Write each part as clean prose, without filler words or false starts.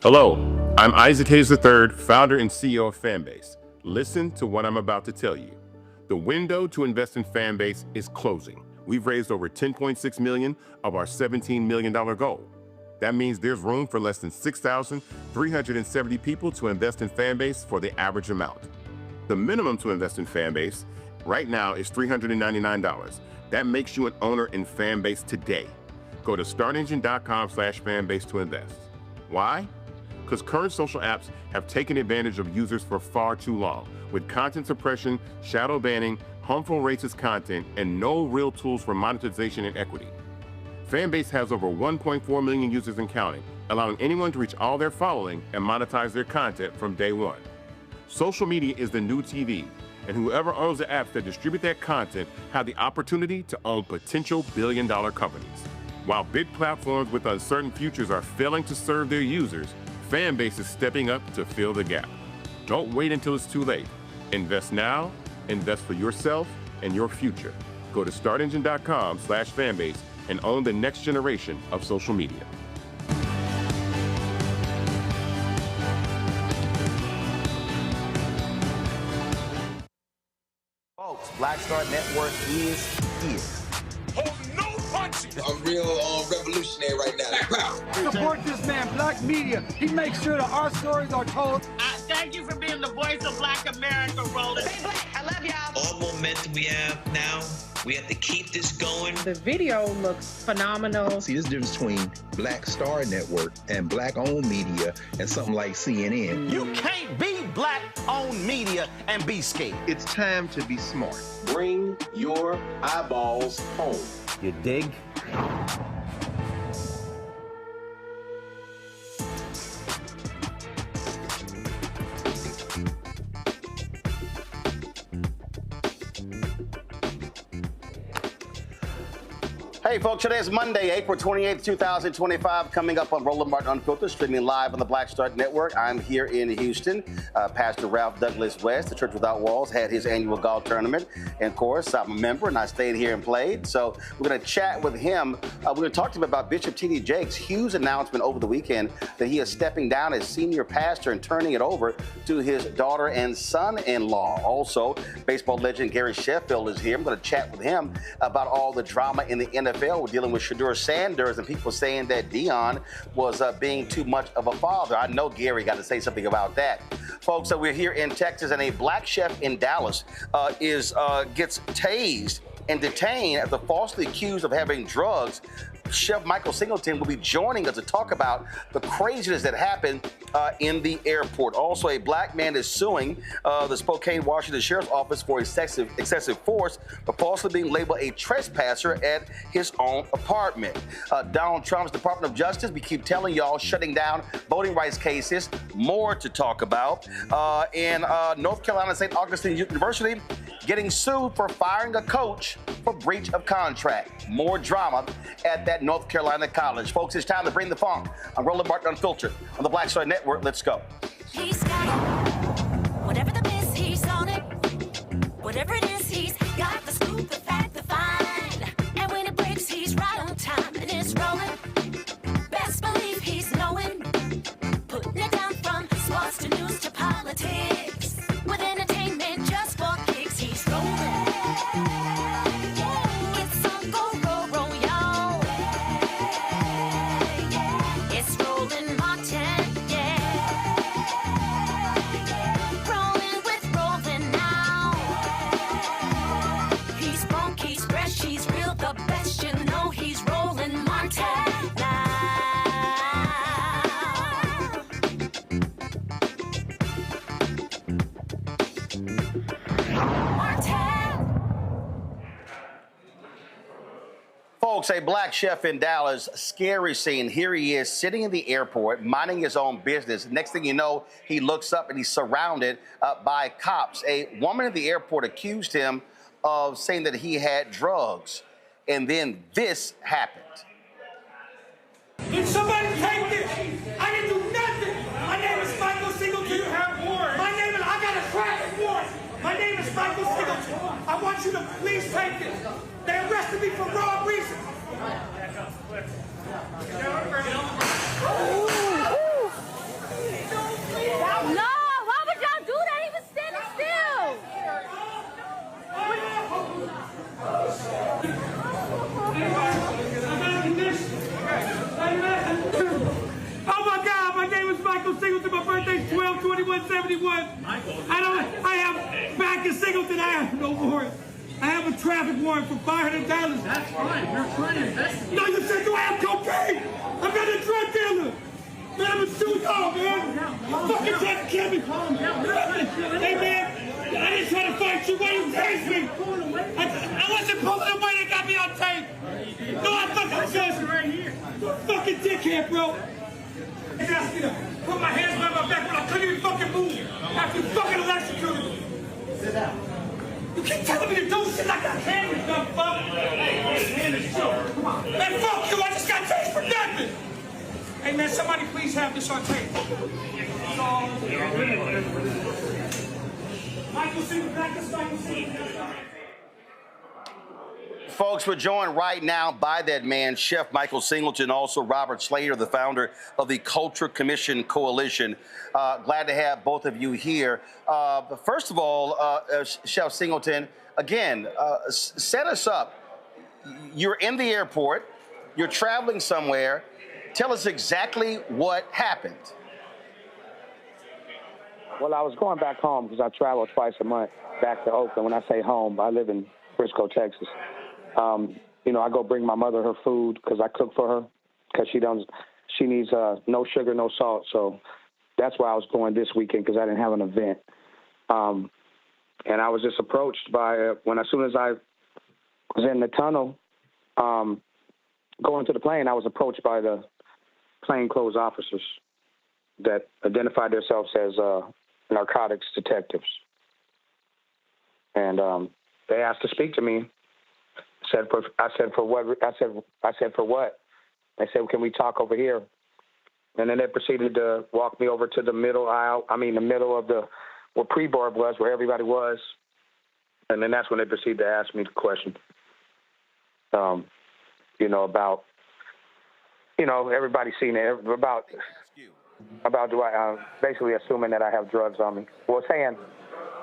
Hello, I'm Isaac Hayes III, founder and CEO of Fanbase. Listen to what I'm about to tell you. The window to invest in Fanbase is closing. We've raised over $10.6 million of our $17 million goal. That means there's room for less than 6,370 people to invest in Fanbase for the average amount. The minimum to invest in Fanbase right now is $399. That makes you an owner in Fanbase today. Go to startengine.com/fanbase to invest. Why? Because current social apps have taken advantage of users for far too long, with content suppression, shadow banning, harmful racist content, and no real tools for monetization and equity. Fanbase has over 1.4 million users and counting, allowing anyone to reach all their following and monetize their content from day one. Social media is the new TV, and whoever owns the apps that distribute that content have the opportunity to own potential billion-dollar companies. While big platforms with uncertain futures are failing to serve their users, Fanbase is stepping up to fill the gap. Don't wait until it's too late. Invest now, invest for yourself and your future. Go to startengine.com/fanbase and own the next generation of social media. Folks, Black Star Network is here. I'm real revolutionary right now. Support this man, Black Media. He makes sure that our stories are told. Thank you for being the voice of Black America, Roland. Stay black. I love y'all. All momentum we have now, we have to keep this going. The video looks phenomenal. See, there's a difference between Black Star Network and Black-owned media and something like CNN. You can't be Black-owned media and be scared. It's time to be smart. Bring your eyeballs home. You dig? Hey folks, today is Monday, April 28th, 2025, coming up on Roland Martin Unfiltered, streaming live on the Black Star Network. I'm here in Houston. Pastor Ralph Douglas West, the Church Without Walls, had his annual golf tournament. And of course, I'm a member and I stayed here and played. So we're going to chat with him. We're going to talk to him about Bishop T.D. Jakes' huge announcement over the weekend that he is stepping down as senior pastor and turning it over to his daughter and son-in-law. Also, baseball legend Gary Sheffield is here. I'm going to chat with him about all the drama in the NFL. We're dealing with Shedeur Sanders and people saying that Deion was being too much of a father. I know Gary got to say something about that. Folks, we're here in Texas, and a black chef in Dallas gets tased and detained after falsely accused of having drugs. Chef Michael Singleton will be joining us to talk about the craziness that happened in the airport. Also, a black man is suing the Spokane, Washington Sheriff's Office for excessive force for falsely being labeled a trespasser at his own apartment. Donald Trump's Department of Justice, we keep telling y'all, shutting down voting rights cases. More to talk about. In North Carolina, St. Augustine University getting sued for firing a coach for breach of contract. More drama at that North Carolina college. Folks, it's time to bring the funk on Roland Martin Unfiltered on the Black Star Network. Let's go. He's got it. Whatever the miss, he's on it. Whatever it is, he's got the scoop, the fact, the find. And when it breaks, he's right on time and it's rolling. Best believe he's knowing. Putting it down from sports to news to politics. With entertainment just for kicks, he's rolling. It's on go, roll, y'all. It's Roland Martin, rolling with Roland now. He's funk, he's fresh, he's real, the best, you know he's Roland Martin now. Folks, a black chef in Dallas, scary scene. Here he is sitting in the airport, minding his own business. Next thing you know, he looks up and he's surrounded by cops. A woman at the airport accused him of saying that he had drugs. And then this happened. Did somebody take this? I didn't do nothing. My name is Michael Singleton. You have warrant. My name is, I got a traffic warrant. My name is Michael Singleton. I want you to please take this. They arrested me for wrong reasons. No, why would y'all do that? He was standing still. Oh my God, my name is Michael Singleton. My birthday's 12/21/71. I have back in Singleton. I have no warrant. I have a traffic warrant for $500. That's fine. You're trying to investigate. No, you said do I have cocaine? I'm not a drug dealer. Man, I'm a suit dog, man. You fucking trying to kill me. Hey, man, I didn't try to fight you. Why you tased me? I wasn't pulling away. They got me on tape. No, I fucking was. Right here. You fucking dickhead, bro. They asked me to put my hands behind my back when I couldn't even fucking move. After you fucking electrocuted me. Sit down. You keep telling me to do shit like I can't, you dumb fuck. Come on. Man, fuck you. I just got tased for nothing. Hey, man, somebody please have this on tape. Michael Singleton, back to Michael Singleton. Folks, we're joined right now by that man, Chef Michael Singleton, also Robert Slater, the founder of the Culture Commission Coalition. Glad to have both of you here. But first of all, Chef Singleton, again, set us up. You're in the airport. You're traveling somewhere. Tell us exactly what happened. Well, I was going back home because I travel twice a month back to Oakland. When I say home, I live in Frisco, Texas. You know, I go bring my mother her food because I cook for her because she needs no sugar, no salt. So that's why I was going this weekend because I didn't have an event. And I was just approached by as soon as I was in the tunnel going to the plane, I was approached by the plainclothes officers that identified themselves as narcotics detectives. And they asked to speak to me. I said for what? They said, can we talk over here? And then they proceeded to walk me over to the middle aisle. I mean, the middle of where pre-board was, where everybody was. And then that's when they proceeded to ask me the question. You know, about, you know, everybody seen it, about do I, basically assuming that I have drugs on me. Well, saying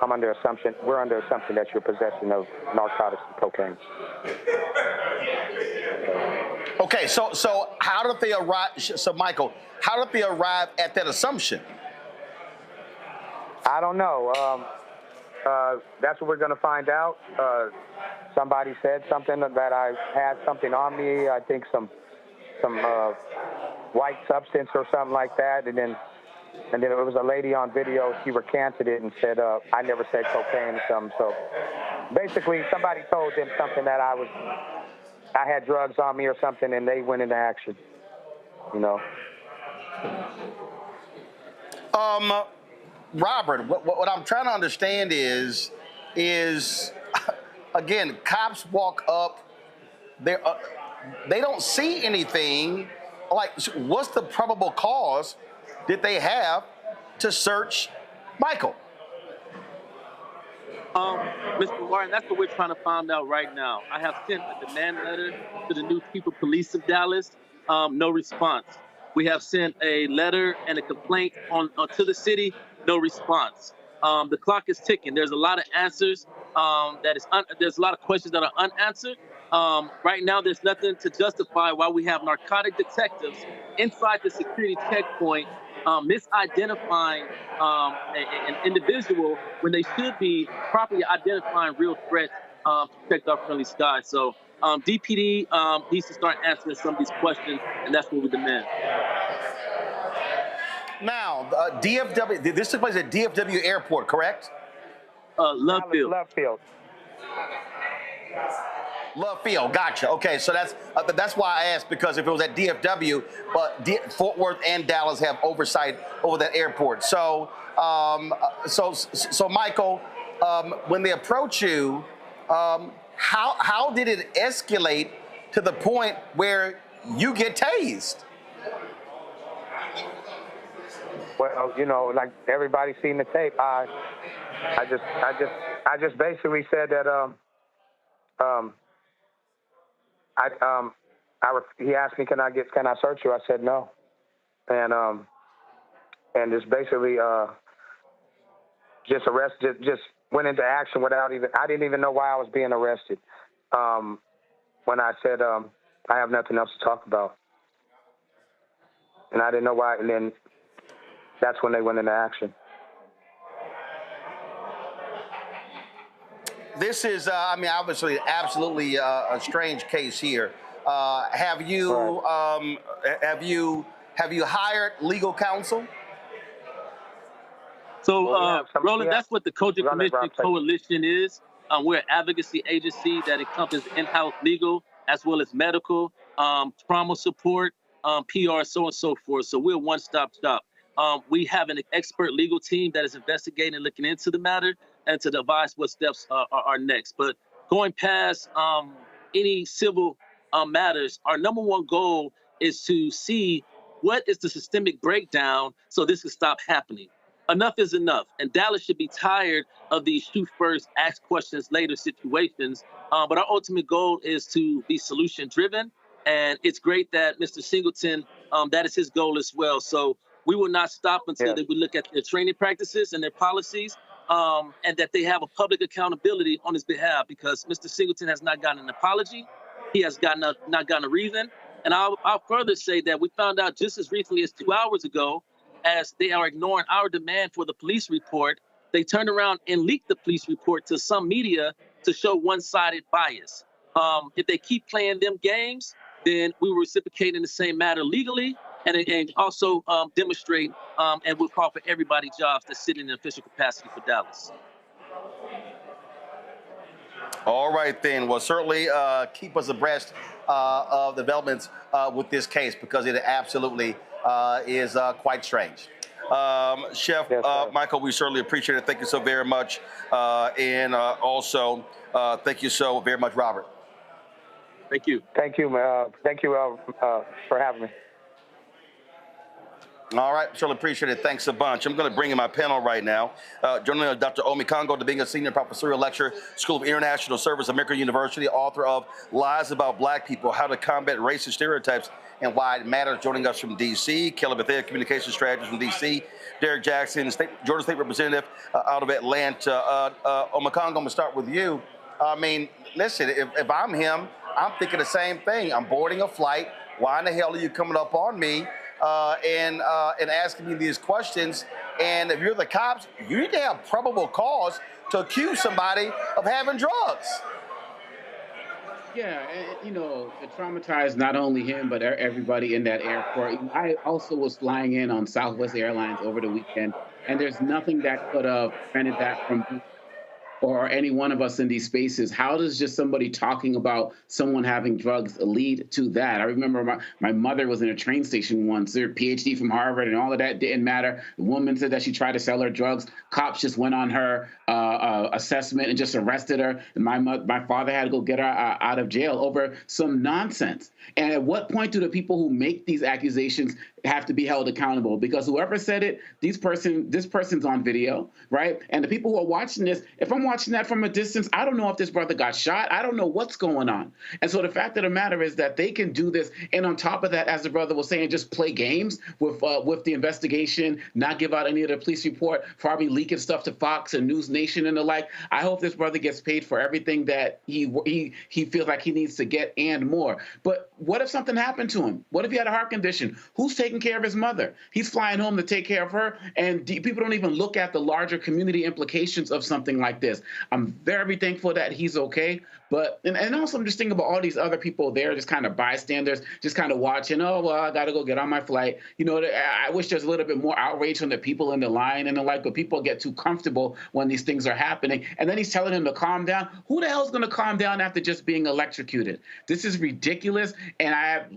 we're under assumption that you're possessing of narcotics and cocaine. Okay, so how did they arrive? So, Michael, how did they arrive at that assumption? I don't know. That's what we're going to find out. Somebody said something that I had something on me. I think some white substance or something like that, and then it was a lady on video. She recanted it and said, I never said cocaine or something. So basically, somebody told them something that I had drugs on me or something, and they went into action. You know. Robert, what I'm trying to understand is again, cops walk up, they don't see anything. Like, what's the probable cause that they have to search Michael? Mr. Martin, that's what we're trying to find out right now. I have sent a demand letter to the new chief of police of Dallas. No response. We have sent a letter and a complaint to the city. No response. The clock is ticking. There's a lot of answers. There's a lot of questions that are unanswered. Right now, there's nothing to justify why we have narcotic detectives inside the security checkpoint misidentifying an individual when they should be properly identifying real threats to protect our friendly skies. So DPD needs to start answering some of these questions, and that's what we demand. Now, DFW, this took place at DFW Airport, correct? Love Field. Love Field, gotcha. Okay, so that's why I asked, because if it was at DFW, but Fort Worth and Dallas have oversight over that airport. So, so Michael, when they approach you, how did it escalate to the point where you get tased? Well, you know, like everybody's seen the tape. I just basically said that he asked me, can I search you? I said no, and just basically just went into action without I didn't even know why I was being arrested. When I said I have nothing else to talk about, and I didn't know why, and then that's when they went into action. This is, I mean, obviously, absolutely a strange case here. Have you hired legal counsel? So, Roland, that's what the Kojak Commission Coalition is. We're an advocacy agency that encompasses in-house legal as well as medical, trauma support, PR, so on and so forth. So we're a one-stop shop. We have an expert legal team that is investigating and looking into the matter and to advise what steps are next. But going past any civil matters, our number one goal is to see what is the systemic breakdown so this can stop happening. Enough is enough. And Dallas should be tired of these shoot first, ask questions later situations. But our ultimate goal is to be solution driven. And it's great that Mr. Singleton, that is his goal as well. So we will not stop until we look at their training practices and their policies, and that they have a public accountability on his behalf, because Mr. Singleton has not gotten an apology. He has not gotten a reason. And I'll further say that we found out just as recently as 2 hours ago, as they are ignoring our demand for the police report, they turned around and leaked the police report to some media to show one-sided bias. If they keep playing them games, then we will reciprocate in the same matter legally, and also demonstrate and we'll call for everybody jobs that sit in an official capacity for Dallas. All right, then. Well, certainly keep us abreast of developments with this case, because it absolutely is quite strange. Chef Michael, we certainly appreciate it. Thank you so very much. And also, thank you so very much, Robert. Thank you. Thank you for having me. All right, certainly appreciate it. Thanks a bunch. I'm going to bring in my panel right now. Joining us, Dr. Omi Kongo, being a senior professorial lecturer, School of International Service, American University, author of Lies About Black People, How to Combat Racist Stereotypes and Why It Matters. Joining us from D.C., Kelly Bethea, Communications Strategist from D.C., Derek Jackson, Georgia State Representative out of Atlanta. Omi Kongo, I'm going to start with you. I mean, listen, if I'm him, I'm thinking the same thing. I'm boarding a flight. Why in the hell are you coming up on me and asking me these questions? And if you're the cops, you need to have probable cause to accuse somebody of having drugs. Yeah, and, you know, it traumatized not only him, but everybody in that airport. I also was flying in on Southwest Airlines over the weekend, and there's nothing that could have prevented that from or any one of us in these spaces, how does just somebody talking about someone having drugs lead to that? I remember my mother was in a train station once, her PhD from Harvard, and all of that didn't matter. The woman said that she tried to sell her drugs. Cops just went on her assessment and just arrested her. And my father had to go get her out of jail over some nonsense. And at what point do the people who make these accusations have to be held accountable? Because whoever said it, this person's on video, right? And the people who are watching this, if I'm watching that from a distance, I don't know if this brother got shot. I don't know what's going on. And so the fact of the matter is that they can do this, and on top of that, as the brother was saying, just play games with the investigation, not give out any of the police report, probably leaking stuff to Fox and News Nation and the like. I hope this brother gets paid for everything that he feels like he needs to get and more. But what if something happened to him? What if he had a heart condition? Who's taking care of his mother? He's flying home to take care of her, and people don't even look at the larger community implications of something like this. I'm very thankful that he's okay, but and also I'm just thinking about all these other people there, just kind of bystanders, just kind of watching. Oh well, I got to go get on my flight. You know, I wish there's a little bit more outrage from the people in the line and the like, but people get too comfortable when these things are happening. And then he's telling him to calm down. Who the hell is going to calm down after just being electrocuted? This is ridiculous, and I have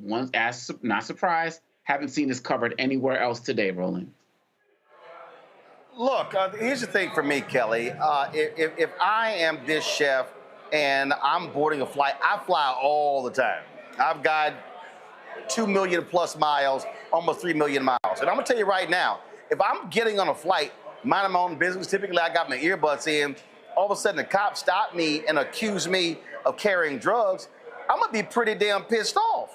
not surprised, haven't seen this covered anywhere else today, Roland. Look, here's the thing for me, Kelly. If I am this chef and I'm boarding a flight, I fly all the time. I've got 2 million plus miles, almost 3 million miles. And I'm gonna tell you right now, if I'm getting on a flight, minding my own business, typically I got my earbuds in, all of a sudden the cops stop me and accuse me of carrying drugs, I'm gonna be pretty damn pissed off.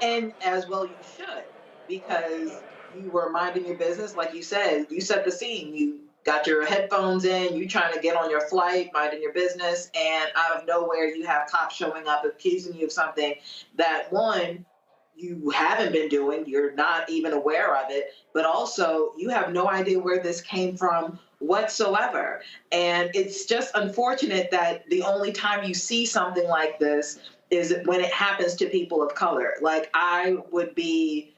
And as well you should, because you were minding your business. Like you said, you set the scene. You got your headphones in, you trying to get on your flight, minding your business, and out of nowhere you have cops showing up accusing you of something that, one, you haven't been doing, you're not even aware of it, but also you have no idea where this came from whatsoever. And it's just unfortunate that the only time you see something like this is when it happens to people of color. Like, I would be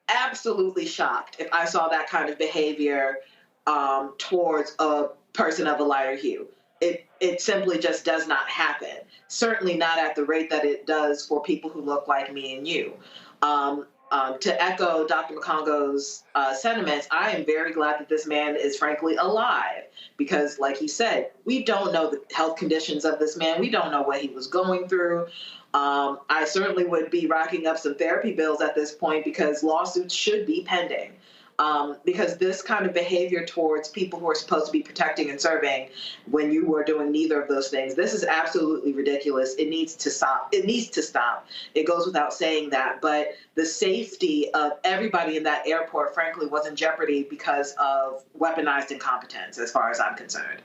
absolutely shocked if I saw that kind of behavior towards a person of a lighter hue. It simply just does not happen. Certainly not at the rate that it does for people who look like me and you. To echo Dr. Makongo's sentiments, I am very glad that this man is frankly alive, because like he said, we don't know the health conditions of this man. We don't know what he was going through. I certainly would be racking up some therapy bills at this point, because lawsuits should be pending. Because this kind of behavior towards people who are supposed to be protecting and serving, when you are doing neither of those things, this is absolutely ridiculous. It needs to stop. It needs to stop. It goes without saying that. But the safety of everybody in that airport, frankly, was in jeopardy because of weaponized incompetence, as far as I'm concerned.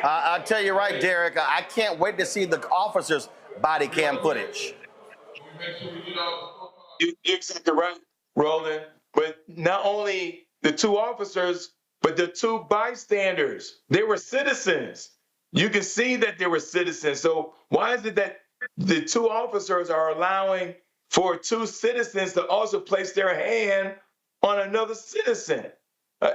I'll tell you right, Derek, I can't wait to see the officers' body cam footage. You're exactly right, Roland. But not only the two officers, but the two bystanders, they were citizens. You can see that they were citizens. So why is it that the two officers are allowing for two citizens to also place their hand on another citizen?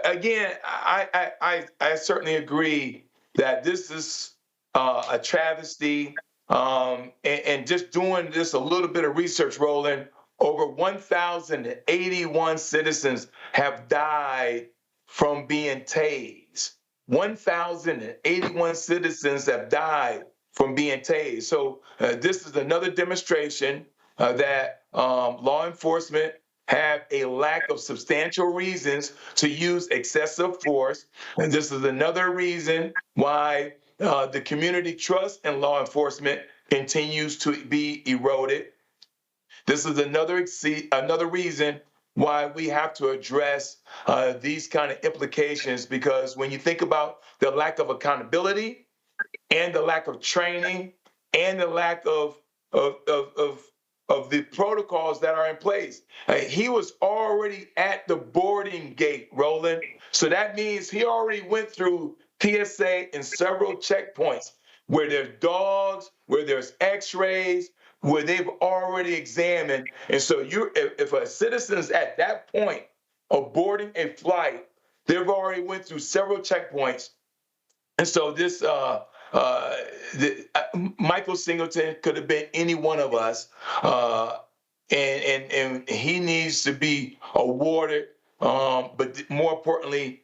Again, I certainly agree that this is a travesty. And just doing this a little bit of research, Roland, over 1,081 citizens have died from being tased. 1,081 citizens have died from being tased. So this is another demonstration that law enforcement have a lack of substantial reasons to use excessive force. And this is another reason why the community trust in law enforcement continues to be eroded. This is another reason why we have to address these kind of implications, because when you think about the lack of accountability and the lack of training and the lack of the protocols that are in place. He was already at the boarding gate, Roland. So that means he already went through TSA and several checkpoints where there's dogs, where there's x-rays, where they've already examined. And so if a citizen is at that point of boarding a flight, They've already went through several checkpoints. And so this Michael Singleton could have been any one of us, and he needs to be awarded. But more importantly,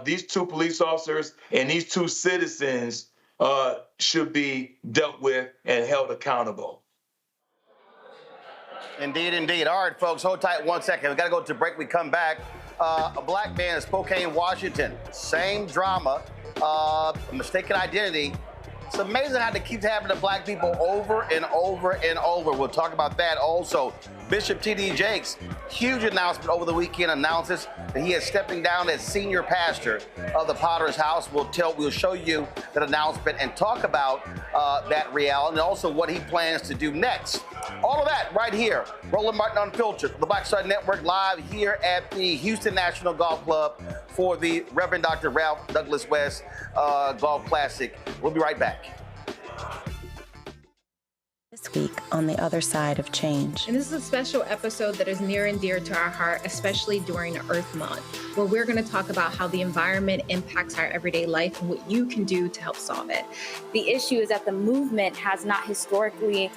these two police officers and these two citizens should be dealt with and held accountable. Indeed, indeed. All right, folks, hold tight 1 second. We got to go to break. We come back. A black man in Spokane, Washington. Same drama. Mistaken identity. It's amazing how they keep happening to black people over and over and over. We'll talk about that also. Bishop T.D. Jakes, huge announcement over the weekend, announces that he is stepping down as senior pastor of the Potter's House. We'll show you that announcement and talk about that reality and also what he plans to do next. All of that right here. Roland Martin Unfiltered, the Black Star Network, live here at the Houston National Golf Club for the Reverend Dr. Ralph Douglas West Golf Classic. We'll be right back. This week on The Other Side of Change. And this is a special episode that is near and dear to our heart, especially during Earth Month, where we're going to talk about how the environment impacts our everyday life and what you can do to help solve it. The issue is that the movement has not historically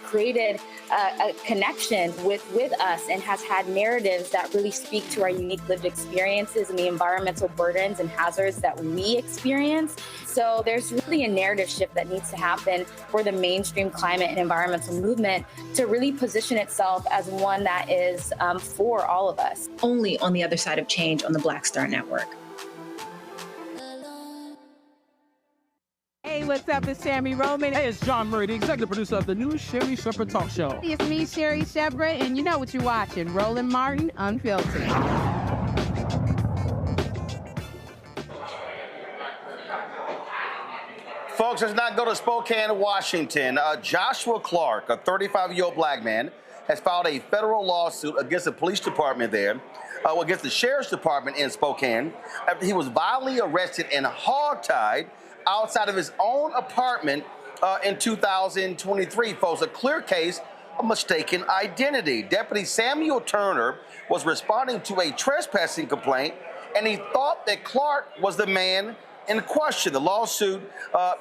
created a connection with us and has had narratives that really speak to our unique lived experiences and the environmental burdens and hazards that we experience. So there's really a narrative shift that needs to happen for the mainstream climate and environmental movement to really position itself as one that is for all of us. Only on The Other Side of Change on the Black Star Network. Hey, what's up? It's Sammy Roman. Hey, it's John Murray, the executive producer of the new Sherry Shepherd Talk Show. It's me, Sherry Shepherd, and you know what you're watching, Roland Martin Unfiltered. Folks, let's not go to Spokane, Washington. Joshua Clark, a 35-year-old black man, has filed a federal lawsuit against the police department there, against the sheriff's department in Spokane, after he was violently arrested and hogtied outside of his own apartment in 2023. Folks, a clear case of mistaken identity. Deputy Samuel Turner was responding to a trespassing complaint, and he thought that Clark was the man in question. The lawsuit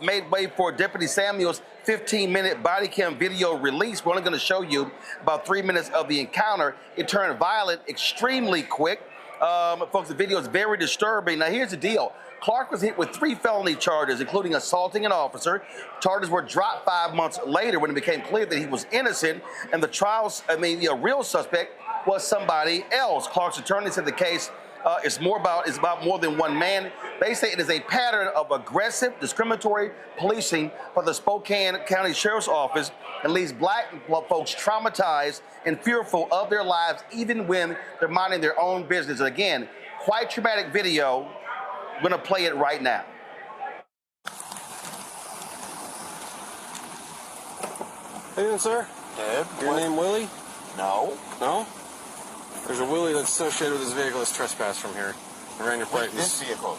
made way for Deputy Samuel's 15-minute body cam video release. We're only going to show you about 3 minutes of the encounter. It turned violent extremely quick. Folks, the video is very disturbing. Now, here's the deal. Clark was hit with 3 felony charges, including assaulting an officer. Charges were dropped 5 months later when it became clear that he was innocent, and the real suspect was somebody else. Clark's attorney said the case is about more than one man. They say it is a pattern of aggressive, discriminatory policing for the Spokane County Sheriff's Office and leaves black folks traumatized and fearful of their lives even when they're minding their own business. And again, quite traumatic video. We're going to play it right now. How you doing, sir? Ed. Your name Willie? No. No? There's a Willie that's associated with this vehicle that's trespassed from here. I ran your plate. This vehicle.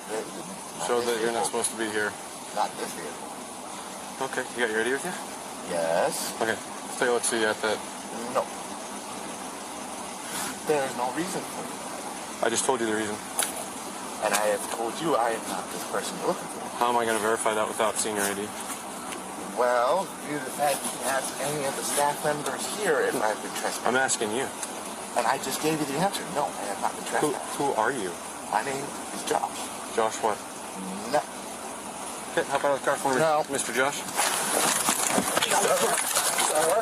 Showed that you're not supposed to be here. Not this vehicle. Okay. You got your ID with you? Yes. Okay. Let's take a look, see you at that. No. There's no reason for it. I just told you the reason. And I have told you I am not this person you're looking for. How am I going to verify that without seeing your ID? Well, due to the fact you can ask any of the staff members here if I've been trespassed. I'm asking you. And I just gave you the answer. No, I have not been trespassed. Who are you? My name is Josh. Josh what? No. Okay, hop out of the car for me, no. Mr. Josh. Sir.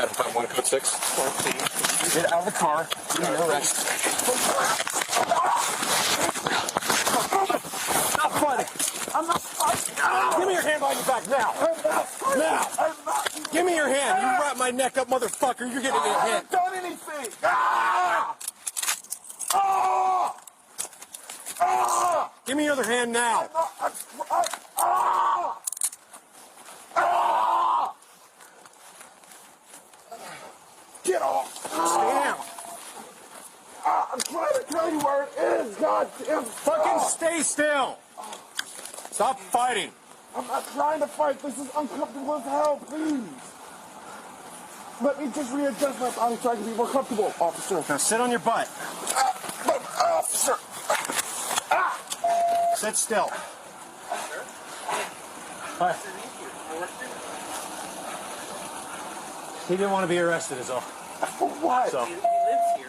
Adam 51 code 6. Sir, please. Get out of the car. You're arrested. Not funny. I'm not fighting. Give me your hand behind your back now. Now. Give me your hand. You wrap my neck up, motherfucker. You're getting your hand. I haven't done anything. Ah! Ah! Ah! Give me your other hand now. Ah! Ah! Get off. Stay down. I'm trying to tell you where it is, goddamn. Fucking stay still. Stop fighting. I'm not trying to fight. This is uncomfortable as hell, please. Let me just readjust my body so I can be more comfortable, officer. Now sit on your butt. Officer. Sit still. Hi. He didn't want to be arrested, is all. For what? So, He lives here.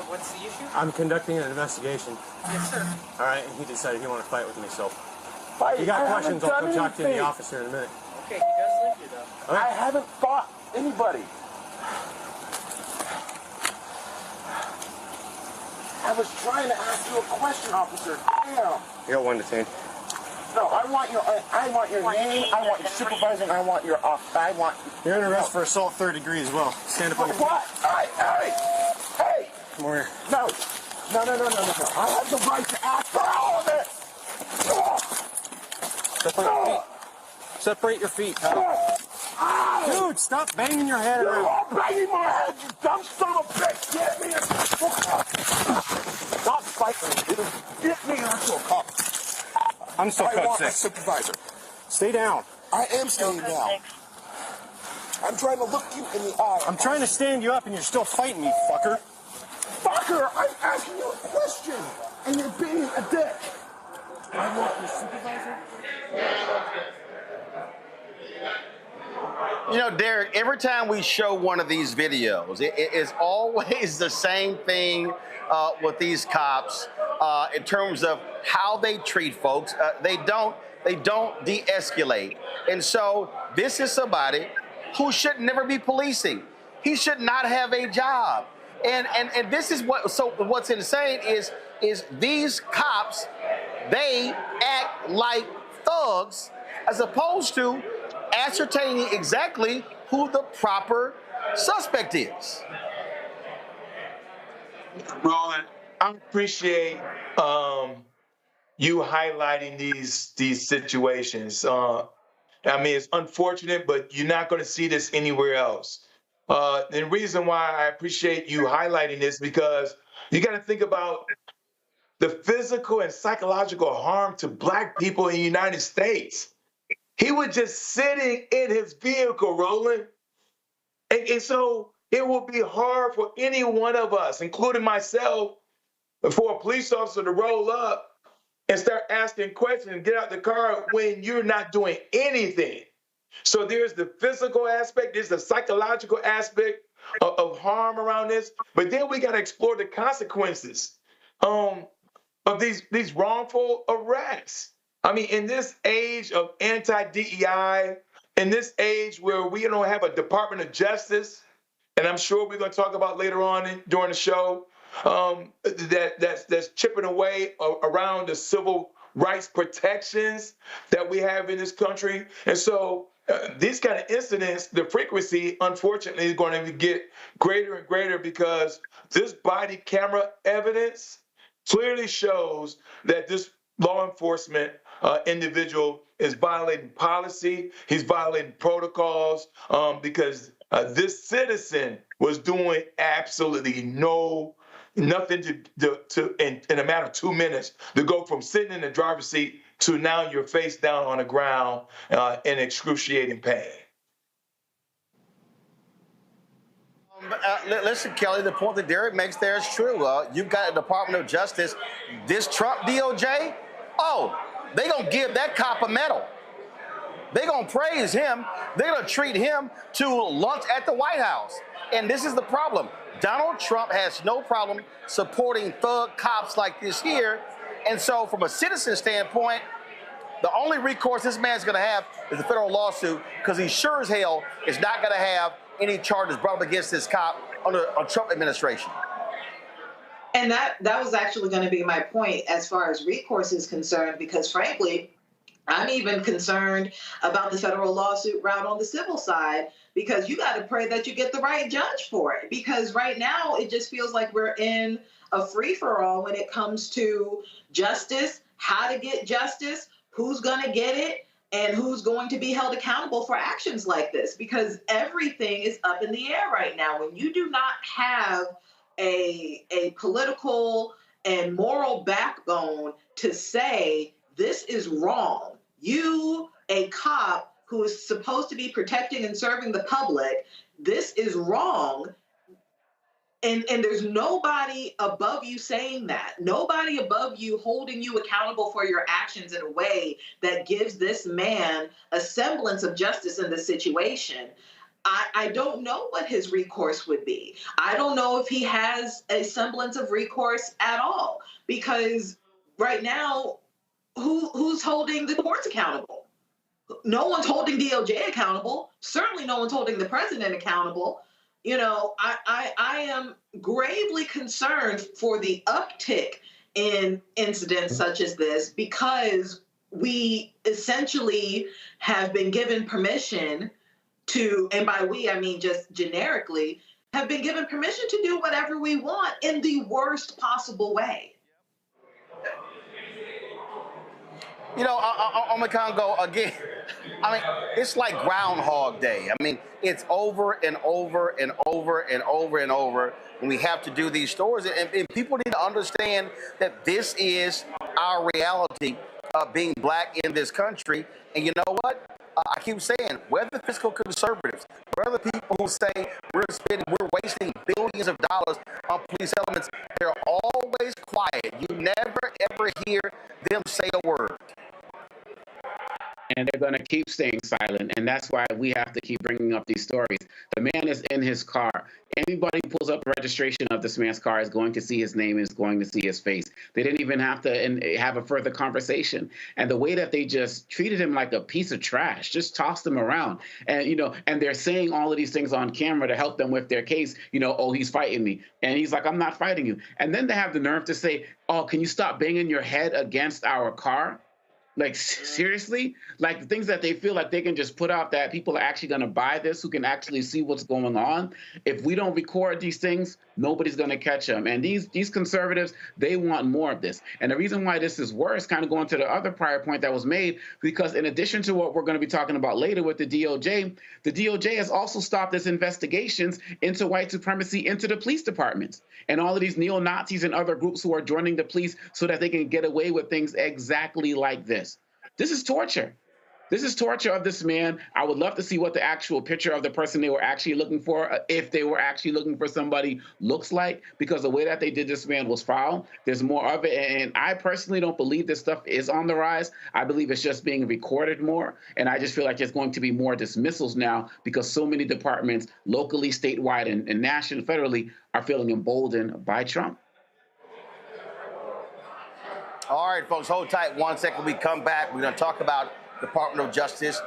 What's the issue? I'm conducting an investigation. Yes, sir. All right, and he decided he wanted to fight with me, so. Fight? You got I questions, haven't I'll come done talk to you in the anything. office here in a minute. Okay, he does live here, though. All right. I haven't fought anybody. I was trying to ask you a question, officer. Damn. You got one detained. No, I want your name. I want your supervisor. And I want your You're under arrest for assault 3rd degree as well. Stand up on your feet. What? Hey! Come over here. No. I have the right to ask for all of it. Separate your feet, pal. Ow! Dude, stop banging your head You're around. all banging my head, you dumb son of a bitch! Get me Stop fighting me, dude. Get me into a cop. I'm still I code want my 6. supervisor. Stay down. I am staying down. I'm trying to look you in the eye. I'm trying to stand you up and you're still fighting me, fucker. Fucker, I'm asking you a question, and you're being a dick. I want your supervisor. You know, Derek, every time we show one of these videos, it is always the same thing with these cops in terms of how they treat folks. They don't de-escalate. And so this is somebody who should never be policing. He should not have a job. And this is what's insane is these cops, they act like thugs as opposed to ascertaining exactly who the proper suspect is. Roland, I appreciate you highlighting these situations. I mean, it's unfortunate, but you're not going to see this anywhere else. The reason why I appreciate you highlighting this because you got to think about the physical and psychological harm to Black people in the United States. He was just sitting in his vehicle, Roland. And so it will be hard for any one of us, including myself, for a police officer to roll up and start asking questions and get out the car when you're not doing anything. So there's the physical aspect, there's the psychological aspect of harm around this, but then we got to explore the consequences of these wrongful arrests. I mean, in this age of anti-DEI, in this age where we don't have a Department of Justice, and I'm sure we're going to talk about later on during the show, that's chipping away around the civil rights protections that we have in this country. And so these kind of incidents, the frequency, unfortunately, is going to get greater and greater because this body camera evidence clearly shows that this law enforcement individual is violating policy. He's violating protocols because this citizen was doing absolutely nothing to in a matter of 2 minutes to go from sitting in the driver's seat to now you're face down on the ground in excruciating pain. Listen, Kelly, the point that Derek makes there is true. You've got a Department of Justice. This Trump DOJ, they're going to give that cop a medal. They're going to praise him. They're going to treat him to lunch at the White House. And this is the problem. Donald Trump has no problem supporting thug cops like this here. And so from a citizen standpoint, the only recourse this man's going to have is a federal lawsuit because he sure as hell is not going to have any charges brought up against this cop under a Trump administration. And that was actually going to be my point as far as recourse is concerned, because frankly, I'm even concerned about the federal lawsuit route on the civil side, because you got to pray that you get the right judge for it. Because right now, it just feels like we're in a free-for-all when it comes to justice, how to get justice, who's going to get it, and who's going to be held accountable for actions like this, because everything is up in the air right now. When you do not have a political and moral backbone to say this is wrong, you, a cop who is supposed to be protecting and serving the public, this is wrong, And there's nobody above you saying that. Nobody above you holding you accountable for your actions in a way that gives this man a semblance of justice in this situation. I don't know what his recourse would be. I don't know if he has a semblance of recourse at all, because right now, who's holding the courts accountable? No one's holding DOJ accountable. Certainly no one's holding the president accountable. You know, I am gravely concerned for the uptick in incidents such as this, because we essentially have been given permission to, and by we, I mean just generically, have been given permission to do whatever we want in the worst possible way. You know, I'm going to kind of go again. I mean, it's like Groundhog Day. I mean, it's over and over and over and over and over when we have to do these stories. And people need to understand that this is our reality of being black in this country. And you know what? I keep saying, whether fiscal conservatives, whether people who say we're wasting billions of dollars on police elements, they're always quiet. You never, ever hear them say a word. And they're going to keep staying silent. And that's why we have to keep bringing up these stories. The man is in his car. Anybody who pulls up the registration of this man's car is going to see his name, is going to see his face. They didn't even have to have a further conversation. And the way that they just treated him like a piece of trash, just tossed him around. And, you know, and they're saying all of these things on camera to help them with their case. You know, oh, he's fighting me. And he's like, I'm not fighting you. And then they have the nerve to say, oh, can you stop banging your head against our car? Like, seriously? Like, the things that they feel like they can just put out that people are actually going to buy this, who can actually see what's going on. If we don't record these things, nobody's going to catch them. And these conservatives, they want more of this. And the reason why this is worse, kind of going to the other prior point that was made, because in addition to what we're going to be talking about later with the DOJ has also stopped its investigations into white supremacy into the police departments. And all of these neo-Nazis and other groups who are joining the police so that they can get away with things exactly like this. This is torture. This is torture of this man. I would love to see what the actual picture of the person they were actually looking for, if they were actually looking for somebody, looks like, because the way that they did this man was foul. There's more of it. And I personally don't believe this stuff is on the rise. I believe it's just being recorded more. And I just feel like there's going to be more dismissals now because so many departments, locally, statewide, and nationally, federally, are feeling emboldened by Trump. All right, folks, hold tight 1 second. We come back. We're going to talk about Department of Justice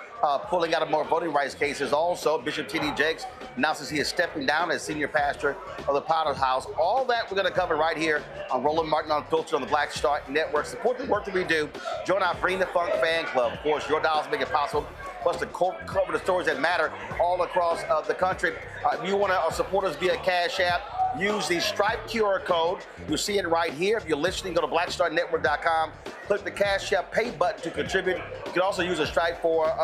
pulling out of more voting rights cases. Also, Bishop T.D. Jakes announces he is stepping down as senior pastor of the Potter's House. All that we're going to cover right here on Roland Martin Unfiltered on the Black Star Network. Support the work that we do. Join our Bring the Funk fan club. Of course, your dollars make it possible. Plus, to cover the stories that matter all across the country. If you want to support us via Cash App, use the Stripe QR code. You'll see it right here. If you're listening, go to blackstarnetwork.com. Click the Cash App Pay button to contribute. You can also use a Stripe for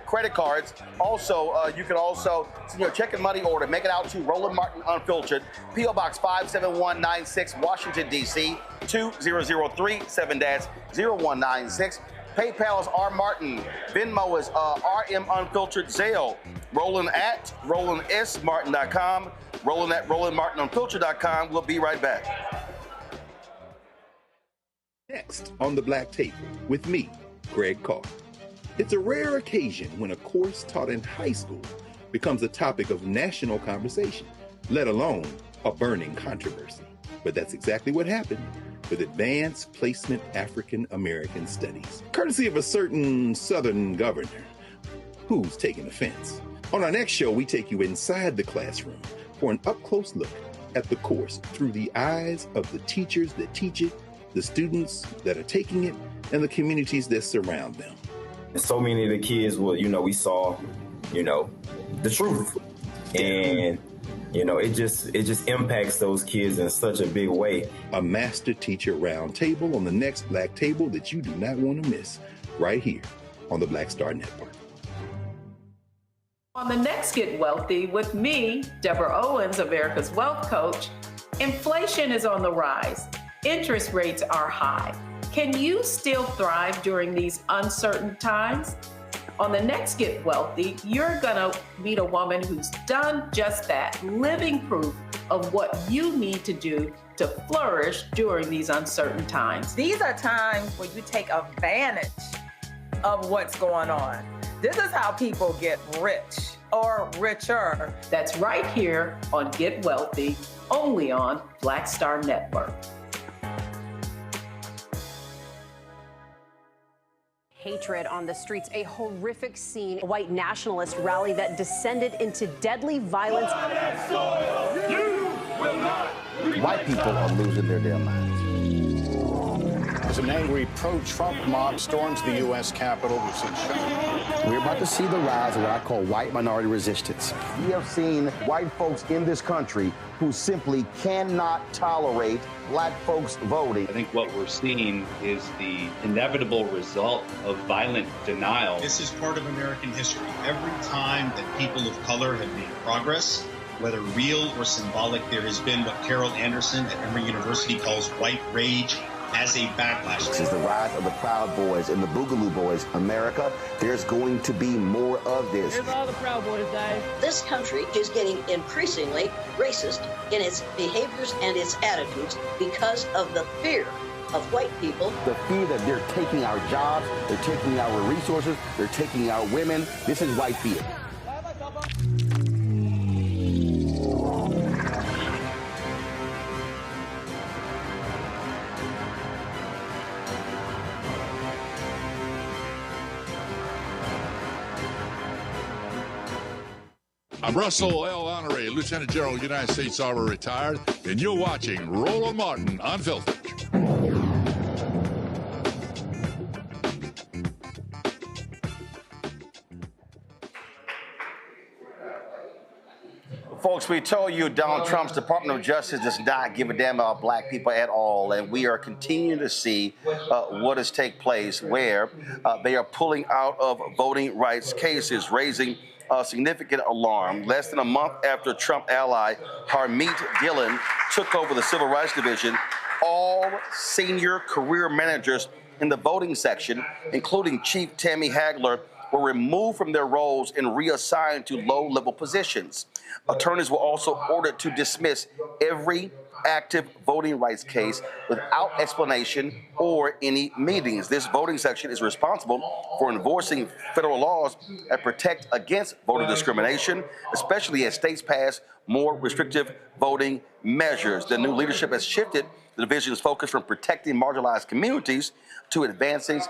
credit cards. Also, you can also send your check and money order. Make it out to Roland Martin Unfiltered, P.O. Box 57196, Washington, D.C. 20037 7-0196. PayPal is R. Martin. Venmo is RM Unfiltered. Zelle, Roland at RolandSMartin.com. Roland at RolandMartinUnfiltered.com. We'll be right back. Next on the Black Table with me, Greg Carr. It's a rare occasion when a course taught in high school becomes a topic of national conversation, let alone a burning controversy. But that's exactly what happened with Advanced Placement African American Studies, courtesy of a certain Southern governor who's taking offense. On our next show, we take you inside the classroom for an up-close look at the course through the eyes of the teachers that teach it, the students that are taking it, and the communities that surround them. So many of the kids we saw, the truth. And, it just impacts those kids in such a big way. A master teacher roundtable on the next Black Table that you do not want to miss, right here on the Black Star Network. On the next Get Wealthy with me, Deborah Owens, America's Wealth Coach, inflation is on the rise. Interest rates are high. Can you still thrive during these uncertain times? On the next Get Wealthy, you're gonna meet a woman who's done just that, living proof of what you need to do to flourish during these uncertain times. These are times where you take advantage of what's going on. This is how people get rich or richer. That's right here on Get Wealthy, only on Black Star Network. Hatred on the streets, a horrific scene, a white nationalist rally that descended into deadly violence. White people are losing their damn minds. As an angry pro-Trump mob storms the U.S. Capitol, we've seen We're about to see the rise of what I call white minority resistance. We have seen white folks in this country who simply cannot tolerate black folks voting. I think what we're seeing is the inevitable result of violent denial. This is part of American history. Every time that people of color have made progress, whether real or symbolic, there has been what Carol Anderson at Emory University calls white rage as a backlash. This is the rise of the Proud Boys and the Boogaloo Boys. America, there's going to be more of this. Here's all the Proud Boys, Dave. This country is getting increasingly racist in its behaviors and its attitudes because of the fear of white people. The fear that they're taking our jobs, they're taking our resources, they're taking our women. This is white fear. I'm Russell L. Honoré, Lieutenant General, United States Army, retired, and you're watching Roland Martin Unfiltered. Folks, we told you Donald Trump's Department of Justice does not give a damn about black people at all, and we are continuing to see what has taken place where they are pulling out of voting rights cases, raising significant alarm. Less than a month after Trump ally Harmeet Dillon took over the Civil Rights Division, all senior career managers in the voting section, including Chief Tammy Hagler, were removed from their roles and reassigned to low-level positions. Attorneys were also ordered to dismiss every active voting rights case without explanation or any meetings. This voting section is responsible for enforcing federal laws that protect against voter discrimination, especially as states pass more restrictive voting measures. The new leadership has shifted the division's focus from protecting marginalized communities to advancing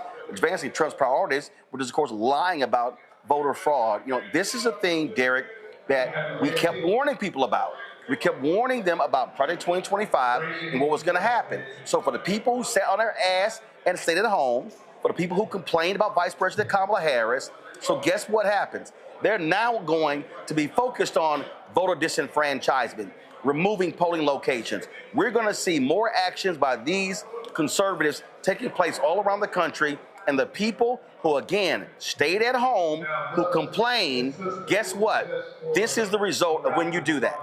Trump's priorities, which is, of course, lying about voter fraud. You know, this is a thing, Derek, that we kept warning people about. We kept warning them about Project 2025 and what was going to happen. So for the people who sat on their ass and stayed at home, for the people who complained about Vice President Kamala Harris, so guess what happens? They're now going to be focused on voter disenfranchisement, removing polling locations. We're going to see more actions by these conservatives taking place all around the country, and the people who, again, stayed at home, who complain, guess what? This is the result of when you do that.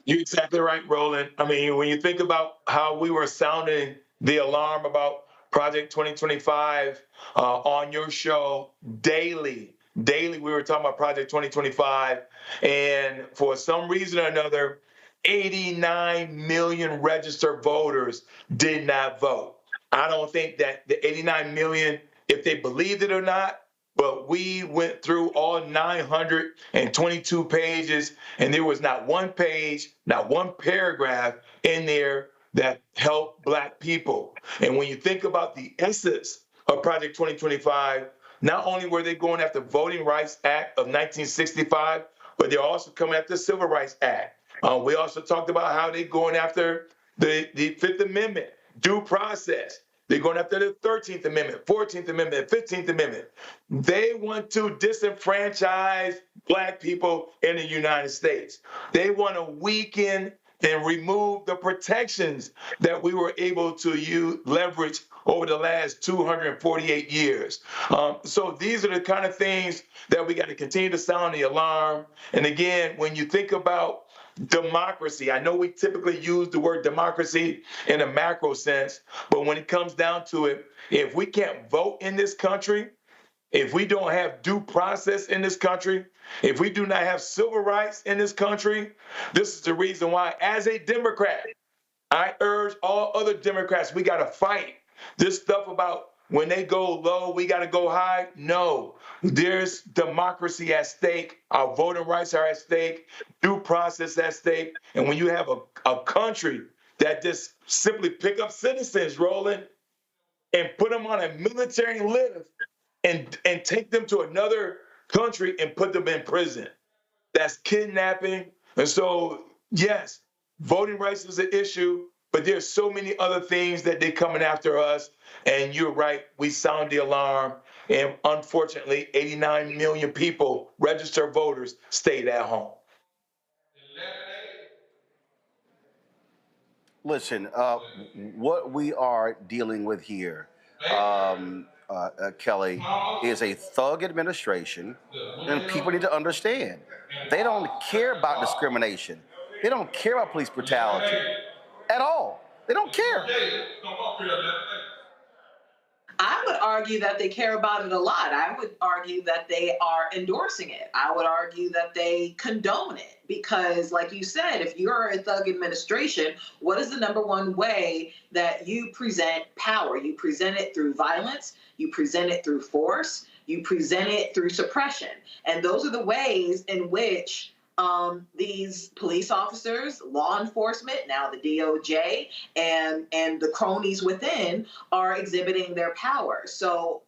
You're exactly right, Roland. I mean, when you think about how we were sounding the alarm about Project 2025 on your show daily, we were talking about Project 2025, and for some reason or another, 89 million registered voters did not vote. I don't think that the 89 million, if they believed it or not, but we went through all 922 pages, and there was not one page, not one paragraph in there that helped Black people. And when you think about the essence of Project 2025, not only were they going after the Voting Rights Act of 1965, but they're also coming after the Civil Rights Act. We also talked about how they're going after the Fifth Amendment, due process. They're going after the 13th Amendment, 14th Amendment, 15th Amendment. They want to disenfranchise Black people in the United States. They want to weaken and remove the protections that we were able to leverage over the last 248 years. So these are the kind of things that we got to continue to sound the alarm. And again, when you think about democracy, I know we typically use the word democracy in a macro sense, but when it comes down to it, if we can't vote in this country, if we don't have due process in this country, if we do not have civil rights in this country, this is the reason why, as a Democrat, I urge all other Democrats, we got to fight this stuff about when they go low, we got to go high. No, there's democracy at stake. Our voting rights are at stake, due process at stake. And when you have a country that just simply pick up citizens, Roland, and put them on a military lift and take them to another country and put them in prison, that's kidnapping. And so, yes, voting rights is an issue, but there's so many other things that they're coming after us. And you're right, we sound the alarm. And unfortunately, 89 million people, registered voters, stayed at home. Listen, what we are dealing with here, Kelly, is a thug administration, and people need to understand. They don't care about discrimination. They don't care about police brutality at all. They don't care. I would argue that they care about it a lot. I would argue that they are endorsing it. I would argue that they condone it because, like you said, if you're a thug administration, what is the number one way that you present power? You present it through violence. You present it through force. You present it through suppression. And those are the ways in which these police officers, law enforcement, now the DOJ, and the cronies within are exhibiting their power. So,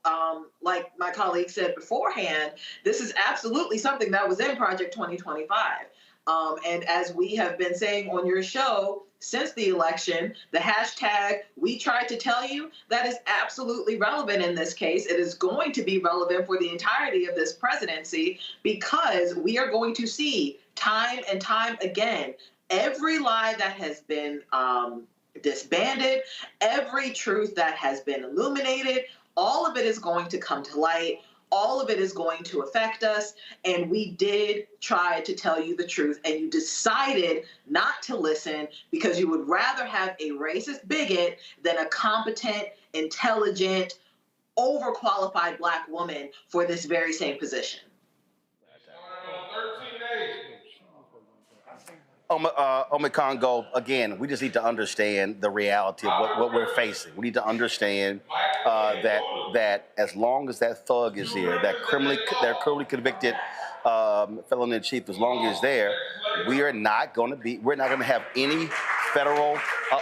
like my colleague said beforehand, this is absolutely something that was in Project 2025. And as we have been saying on your show since the election, the hashtag "we tried to tell you," that is absolutely relevant in this case. It is going to be relevant for the entirety of this presidency because we are going to see time and time again every lie that has been disbanded, every truth that has been illuminated, all of it is going to come to light. All of it is going to affect us. And we did try to tell you the truth. And you decided not to listen because you would rather have a racist bigot than a competent, intelligent, overqualified Black woman for this very same position. Congo, again, we just need to understand the reality of what we're facing. We need to understand that as long as that thug is there, that criminally convicted felon in chief, as long as he's there, we're not going to have any federal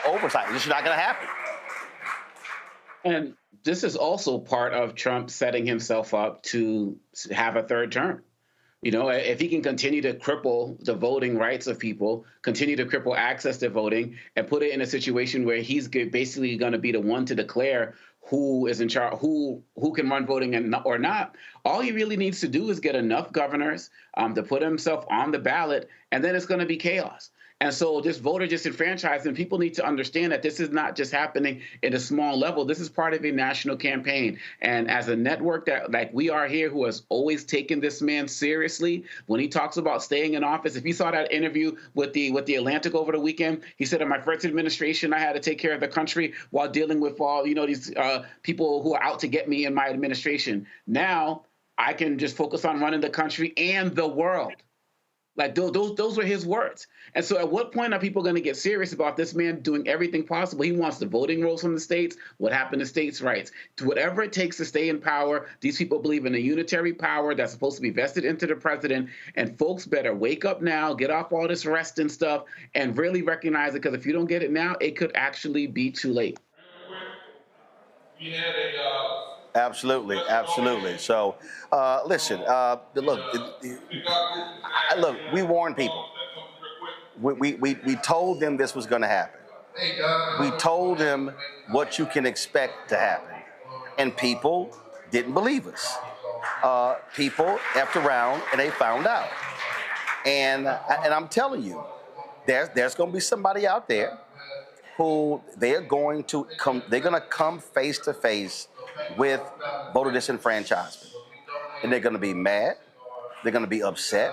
oversight. This is not going to happen. And this is also part of Trump setting himself up to have a third term. You know, if he can continue to cripple the voting rights of people, continue to cripple access to voting, and put it in a situation where he's basically going to be the one to declare who is in charge, who can run voting or not, all he really needs to do is get enough governors to put himself on the ballot, and then it's going to be chaos. And so this voter disenfranchisement, people need to understand that this is not just happening at a small level. This is part of a national campaign. And as a network that, like we are here, who has always taken this man seriously, when he talks about staying in office, if you saw that interview with the Atlantic over the weekend, he said, in my first administration, I had to take care of the country while dealing with all, these people who are out to get me in my administration. Now I can just focus on running the country and the world. Like those were his words. And so at what point are people going to get serious about this man doing everything possible? He wants the voting rolls from the states. What happened to states' rights? To whatever it takes to stay in power. These people believe in a unitary power that's supposed to be vested into the president. And folks better wake up now, get off all this rest and stuff, and really recognize it. Because if you don't get it now, it could actually be too late. Absolutely. So, listen. Look. We warned people. We told them this was going to happen. We told them what you can expect to happen, and people didn't believe us. People effed around and they found out. And I'm telling you, there's going to be somebody out there who they're going to come face to face with voter disenfranchisement. And they're going to be mad, they're going to be upset,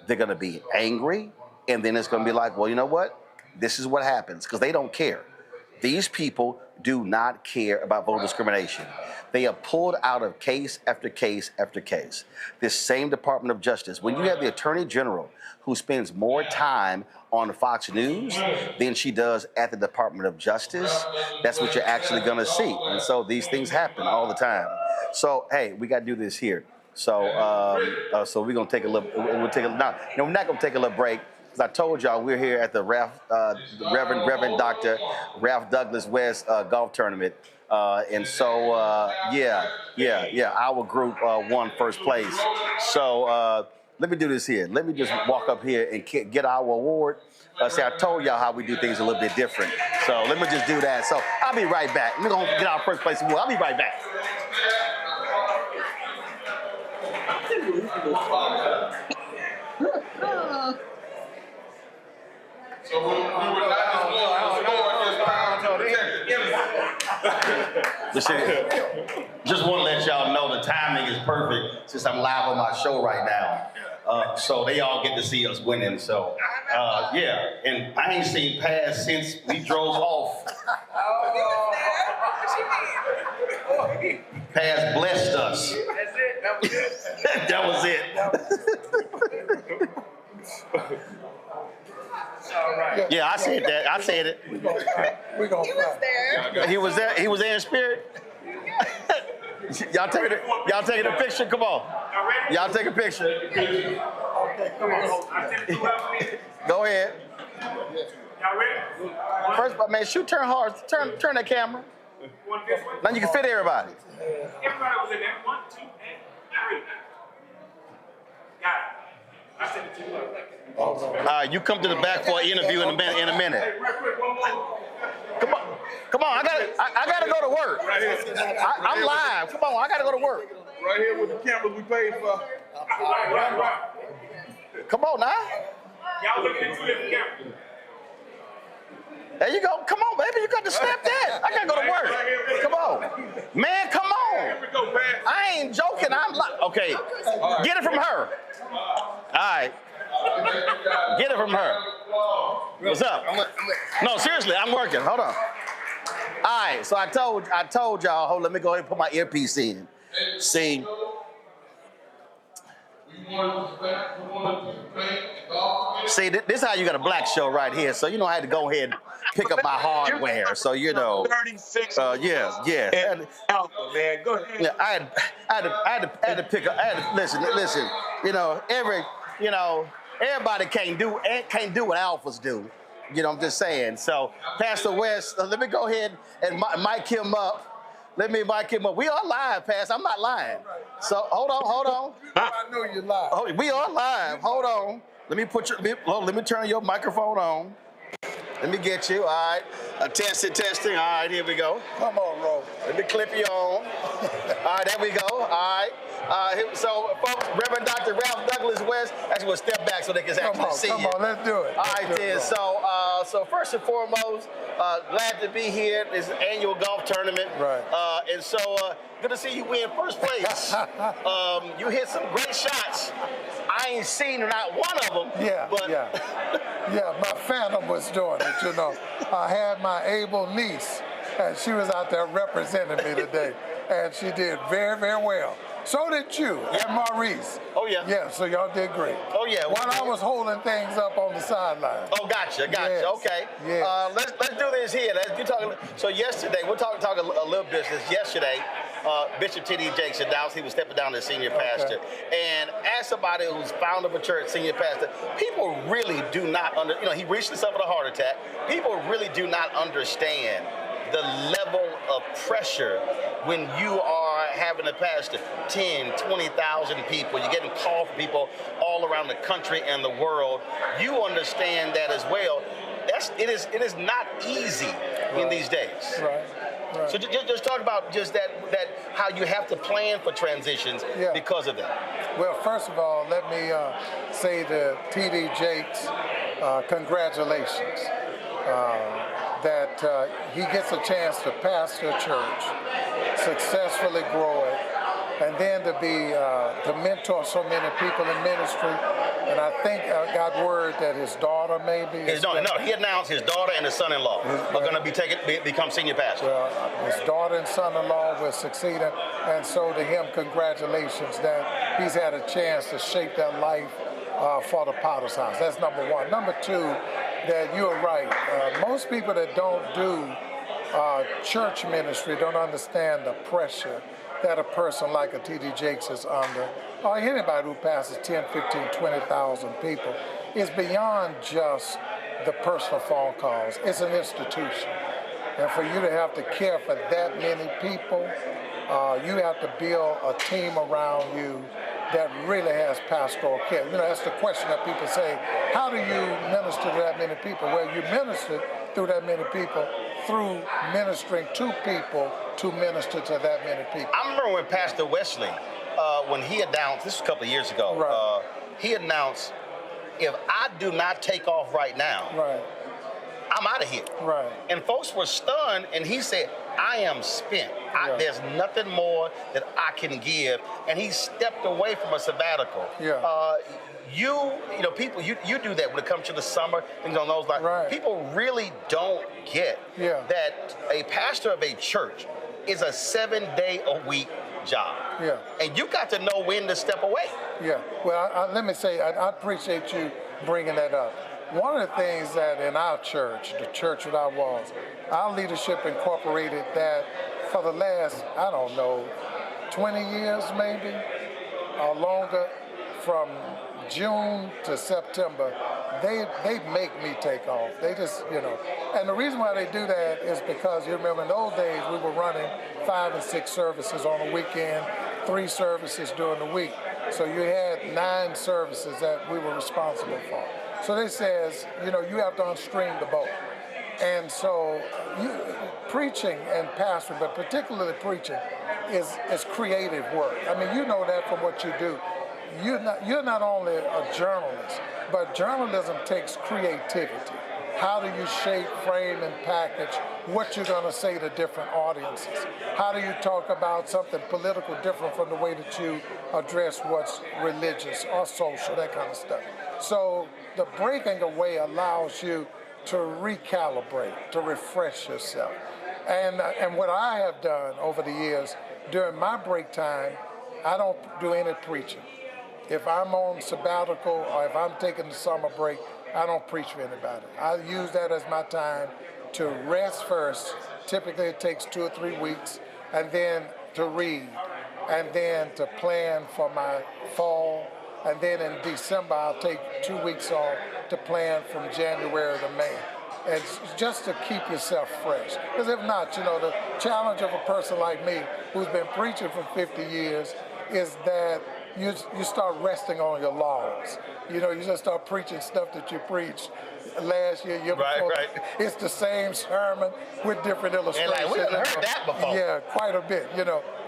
they're going to be angry, and then it's going to be like, well, you know what? This is what happens, because they don't care. These people do not care about voter discrimination. They are pulled out of case after case after case. This same Department of Justice, when you have the Attorney General who spends more time on Fox News than she does at the Department of Justice, that's what you're actually going to see. And so these things happen all the time. So, hey, we got to do this here. So, so we're going to take a little, we're not going to take a little break. As I told y'all, we're here at the Reverend Dr. Ralph Douglas West golf tournament. And so, our group won first place. So let me do this here. Let me just walk up here and get our award. See, I told y'all how we do things a little bit different. So let me just do that. So I'll be right back. We're going to get our first place award. I'll be right back. So we would just want to let y'all know the timing is perfect since I'm live on my show right now. So they all get to see us winning. So, and I ain't seen Paz since we drove off. Paz blessed us. That was it. All right. Yeah, I said that. I said it. He was there. He was there. He was there in spirit. Y'all taking a picture? Come on. Y'all take a picture. Okay, come on. Go ahead. Y'all ready? First, man, turn hard. Turn that camera. Now you can fit everybody. Everybody was in there. 1, 2, and 3. Got it. I sent it to you. All right, you come to the back for an interview in a minute. Hey, real quick, one more. Come on, I gotta go to work. Right here. I'm live. Come on, I gotta go to work. Right here with the cameras we paid for. Right. Come on now. Y'all looking at 2 different cameras. There you go. Come on, baby. You got to snap that. I gotta go to work. Come on, man. Come on. Here we go, Pat. I ain't joking. I'm live. Okay, get it from her. All right. Get it from her. What's up? No, seriously, I'm working. Hold on. All right, so I told y'all. Hold, let me go ahead and put my earpiece in. See. See, this is how you got a black show right here. So you know I had to go ahead and pick up my hardware. So you know. 36. Yeah. Man, go ahead. Yeah, I had to pick up. Listen. Everybody can't do what alphas do. You know, I'm just saying. So, Pastor West, let me go ahead and mic him up. Let me mic him up. We are live, Pastor. I'm not lying. So, hold on. I know you're live. Oh, we are live. Hold on. Let me turn your microphone on. Let me get you. All right. Testing. All right, here we go. Come on, Ro. Let me clip you on. All right, there we go. All right. So, folks, Reverend Dr. Ralph Douglas West, actually we'll step back so they can actually see you. Come on, let's do it. All right, then. So first and foremost, glad to be here. This annual golf tournament. Right. And so, good to see you win first place. You hit some great shots. I ain't seen not one of them. Yeah, my phantom was doing it, you know. I had my able niece, and she was out there representing me today, and she did very, very well. So did you and Maurice. Oh, yeah. Yeah, so y'all did great. Oh, yeah. While I was holding things up on the sideline. Oh, gotcha. Yes. Okay. Yes. Let's do this here. So yesterday, we're talking a little business. Yesterday, Bishop T.D. Jakes announced he was stepping down as senior pastor. And as somebody who's founder of a church, senior pastor, people really do not he recently suffered a heart attack. People really do not understand the level of pressure when you are having a pastor, 10, 20,000 people, you're getting calls from people all around the country and the world. You understand that as well. It is not easy in these days. Right. So just talk about just that how you have to plan for transitions because of that. Well, first of all, let me say to T.D. Jakes, congratulations. That he gets a chance to pastor a church, successfully grow it, and then to mentor so many people in ministry. And I think I got word that his daughter maybe. He announced his daughter and his son-in-law are going to become senior pastors. His daughter and son-in-law will succeed him, and so to him, congratulations that he's had a chance to shape their life for the Potter's House. That's number one. Number two, that you're right. Most people that don't do church ministry don't understand the pressure that a person like a T.D. Jakes is under, or anybody who passes 10, 15, 20,000 people. It's beyond just the personal phone calls. It's an institution. And for you to have to care for that many people, you have to build a team around you that really has pastoral care. You know, that's the question that people say, how do you minister to that many people? Well, you minister through that many people through ministering to people to minister to that many people. I remember when Pastor Wesley, when he announced, this was a couple of years ago, he announced, if I do not take off right now, I'm out of here. And folks were stunned, and he said, I am spent. There's nothing more that I can give. And he stepped away from a sabbatical. People, you do that when it comes to the summer, things on those lines. People really don't get that a pastor of a church is a 7-day-a-week job. And you got to know when to step away. Well, let me say, I appreciate you bringing that up. One of the things that in our church, the church without walls, our leadership incorporated that for the last, 20 years maybe, or longer, from June to September, they make me take off. They just, and the reason why they do that is because you remember in those days we were running 5 and 6 services on a weekend, 3 services during the week. So you had 9 services that we were responsible for. So they says, you have to unstring the boat. And so preaching and pastoring, but particularly preaching, is creative work. I mean, you know that from what you do. You're not only a journalist, but journalism takes creativity. How do you shape, frame, and package what you're going to say to different audiences? How do you talk about something political different from the way that you address what's religious or social, that kind of stuff? So the breaking away allows you to recalibrate, to refresh yourself. And what I have done over the years, during my break time, I don't do any preaching. If I'm on sabbatical or if I'm taking the summer break, I don't preach for anybody. I use that as my time to rest first. Typically it takes 2 or 3 weeks, and then to read, and then to plan for my fall. And then in December, I'll take 2 weeks off to plan from January to May. And just to keep yourself fresh. Because if not, the challenge of a person like me who's been preaching for 50 years is that you start resting on your laurels. You just start preaching stuff that you preached last year before. It's the same sermon with different illustrations. And we haven't heard that before. Yeah, quite a bit,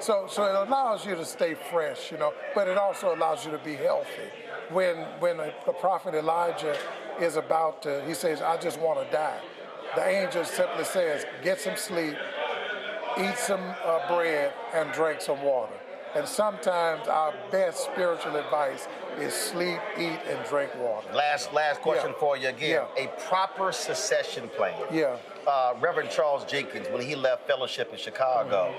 So it allows you to stay fresh, but it also allows you to be healthy. When the prophet Elijah is about to, he says, I just want to die. The angel simply says, get some sleep, eat some bread, and drink some water. And sometimes our best spiritual advice is sleep, eat, and drink water. Last question for you again. A proper succession plan. Reverend Charles Jenkins, when he left fellowship in Chicago,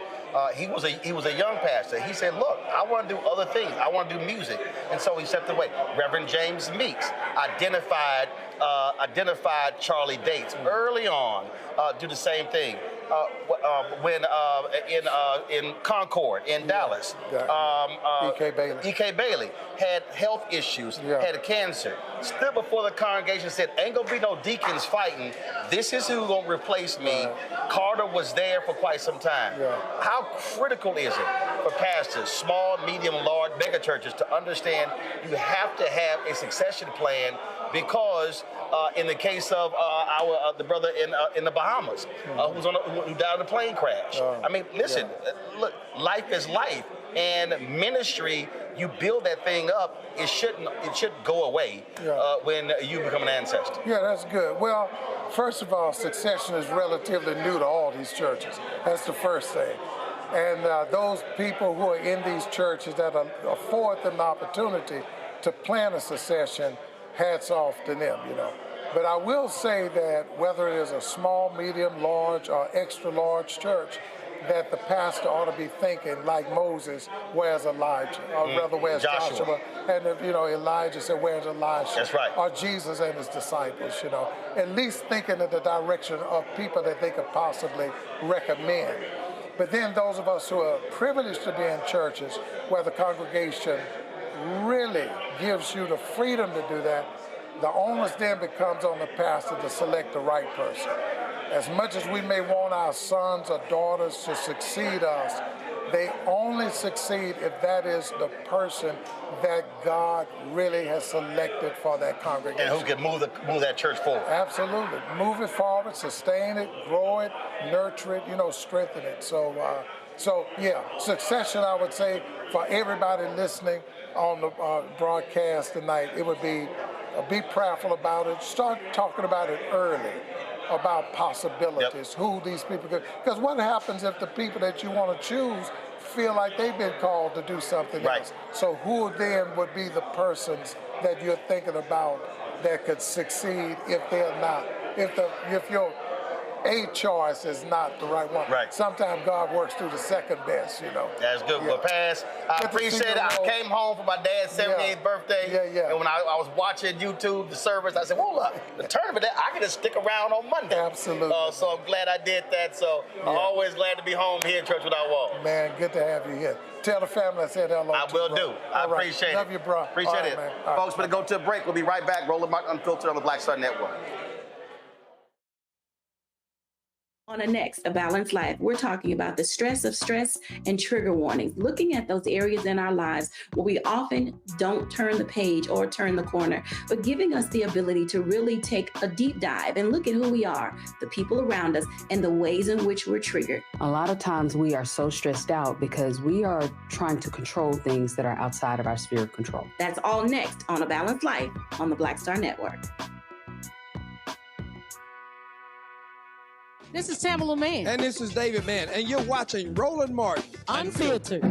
he was a young pastor. He said, look, I want to do other things. I want to do music. And so he stepped away. Reverend James Meeks identified Charlie Dates early on, do the same thing. When in Concord, in Dallas, E.K. Bailey had health issues, had cancer, stood before the congregation and said, ain't gonna be no deacons fighting. This is who's gonna replace me. Carter was there for quite some time. How critical is it for pastors, small, medium, large, mega churches, to understand you have to have a succession plan? Because in the case of the brother in the Bahamas, who died in a plane crash. I mean, listen, look, life is life, and ministry, you build that thing up. It shouldn't go away when you become an ancestor. Yeah, that's good. Well, first of all, succession is relatively new to all these churches. That's the first thing. And those people who are in these churches that afford them the opportunity to plan a secession, hats off to them, you know. But I will say that whether it is a small, medium, large, or extra large church, that the pastor ought to be thinking like Moses, where's Elijah? Or rather, where's Joshua? And if, you know, Elijah said, where's Elisha? That's right. Or Jesus and his disciples, you know. At least thinking in the direction of people that they could possibly recommend. But then those of us who are privileged to be in churches where the congregation really gives you the freedom to do that, the onus then becomes on the pastor to select the right person. As much as we may want our sons or daughters to succeed us, they only succeed if that is the person that God really has selected for that congregation. And who can move that church forward. Absolutely. Move it forward, sustain it, grow it, nurture it, you know, strengthen it. So yeah, succession, I would say, for everybody listening on the broadcast tonight, it would be prayerful about it. Start talking about it early, about possibilities, who these people could. Because what happens if the people that you want to choose feel like they've been called to do something else? So who then would be the persons that you're thinking about that could succeed if they're not, if your A choice is not the right one? Right. Sometimes God works through the second best, you know. That's good. Yeah. But Pass, I appreciate it. I came home for my dad's 78th birthday. And when I was watching YouTube, the service, I said, well, look, the tournament, I can just stick around on Monday. Absolutely. So I'm glad I did that. So I'm always glad to be home here at Church Without Walls. Man, good to have you here. Tell the family I said hello. I will do. I appreciate it. Love you, bro. Appreciate it. Folks, we're going to go to a break. We'll be right back. Roland Martin Unfiltered on the Black Star Network. On the next, A Balanced Life, we're talking about the stress of stress and trigger warnings, looking at those areas in our lives where we often don't turn the page or turn the corner, but giving us the ability to really take a deep dive and look at who we are, the people around us, and the ways in which we're triggered. A lot of times we are so stressed out because we are trying to control things that are outside of our sphere of control. That's all next on A Balanced Life on the Black Star Network. This is Tamala Mann. And this is David Mann. And you're watching Roland Martin Unfiltered.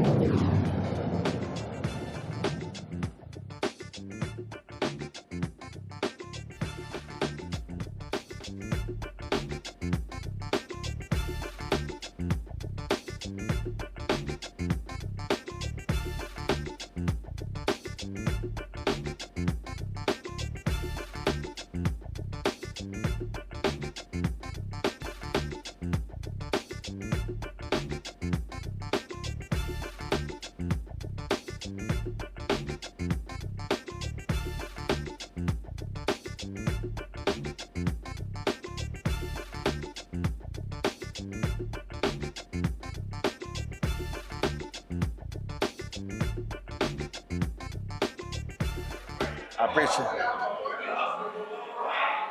I appreciate it.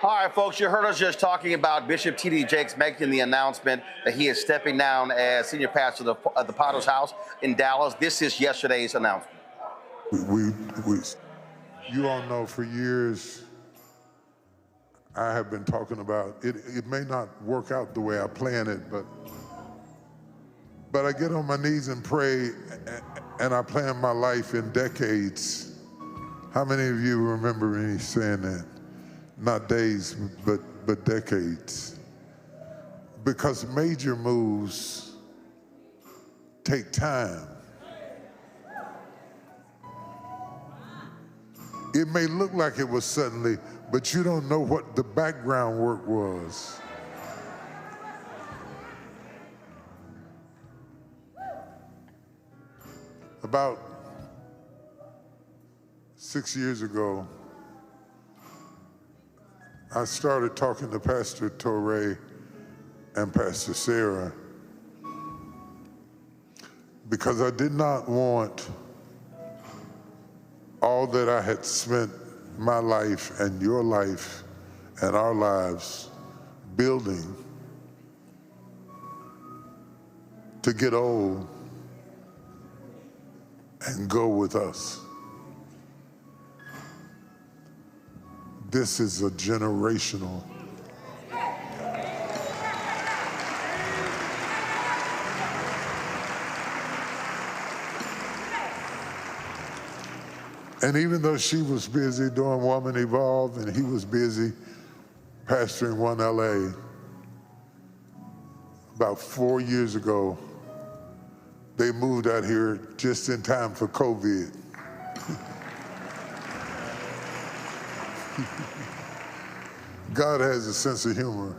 All right, folks, you heard us just talking about Bishop T.D. Jakes making the announcement that he is stepping down as senior pastor of the Potter's House in Dallas. This is yesterday's announcement. You all know for years I have been talking about it. It may not work out the way I plan it, but I get on my knees and pray, and I plan my life in decades. How many of you remember me saying that? Not days, but decades. Because major moves take time. It may look like it was suddenly, but you don't know what the background work was. About 6 years ago, I started talking to Pastor Torrey and Pastor Sarah because I did not want all that I had spent my life and your life and our lives building to get old and go with us. This is a generational. And even though she was busy doing Woman Evolve and he was busy pastoring One LA, about 4 years ago, they moved out here just in time for COVID. God has a sense of humor.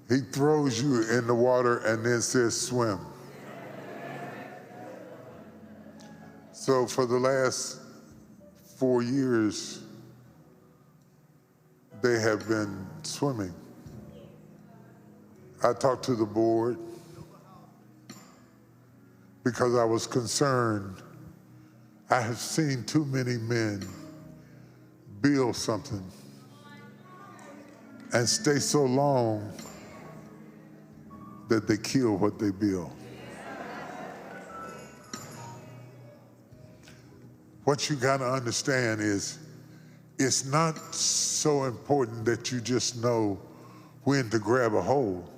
He throws you in the water and then says, swim. So for the last 4 years, they have been swimming. I talked to the board because I was concerned. I have seen too many men build something and stay so long that they kill what they build. What you gotta understand is it's not so important that you just know when to grab a hold.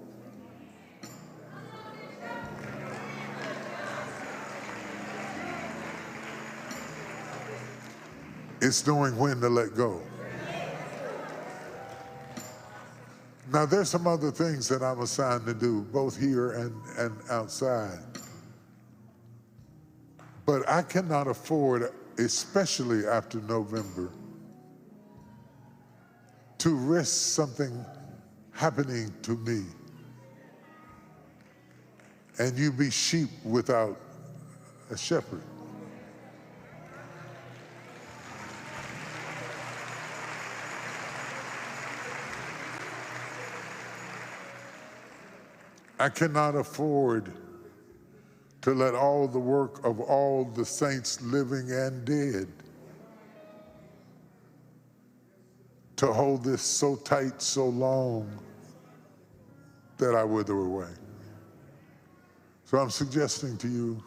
It's knowing when to let go. Now, there's some other things that I'm assigned to do, both here and outside. But I cannot afford, especially after November, to risk something happening to me and you be sheep without a shepherd. I cannot afford to let all the work of all the saints living and dead to hold this so tight, so long that I wither away. So I'm suggesting to you,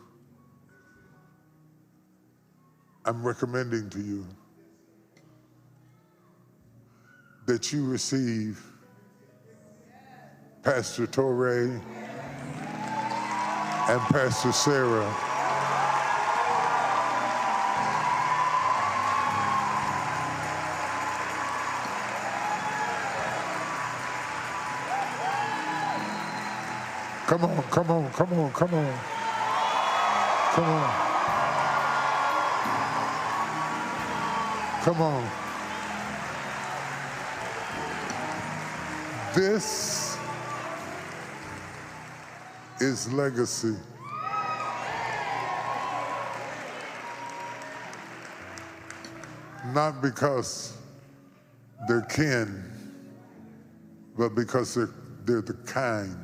I'm recommending to you that you receive Pastor Torrey and Pastor Sarah Come on, come on, come on, come on. Come on. Come on. This is legacy. Not because they're kin, but because they're the kind.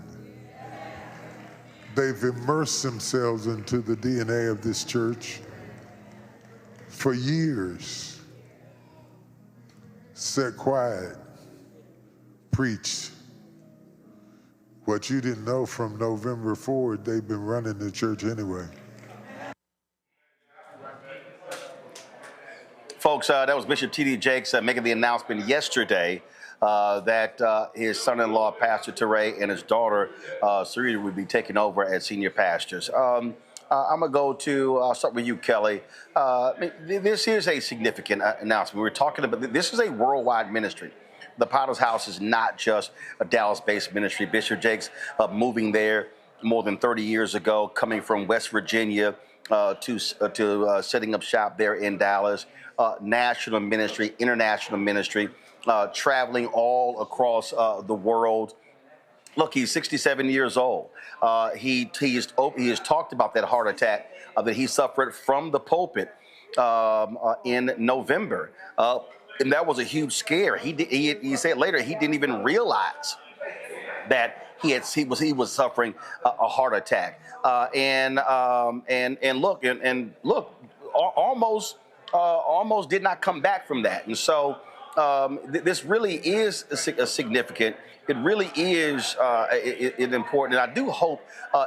They've immersed themselves into the DNA of this church for years. Sat quiet, preached. What you didn't know from November forward, they've been running the church anyway. Folks, that was Bishop T.D. Jakes making the announcement yesterday that his son-in-law, Pastor Teray, and his daughter, Sarita, would be taking over as senior pastors. I'm going to go to, I'll start with you, Kelly. This is a significant announcement. We're talking about, this is a worldwide ministry. The Potter's House is not just a Dallas-based ministry. Bishop Jakes moving there more than 30 years ago, coming from West Virginia to setting up shop there in Dallas. National ministry, international ministry, traveling all across the world. Look, he's 67 years old. He has talked about that heart attack that he suffered from the pulpit in November. And that was a huge scare. He said later he didn't even realize that he was suffering a heart attack. And look, almost did not come back from that. And so this really is a significant. It really is important. And I do hope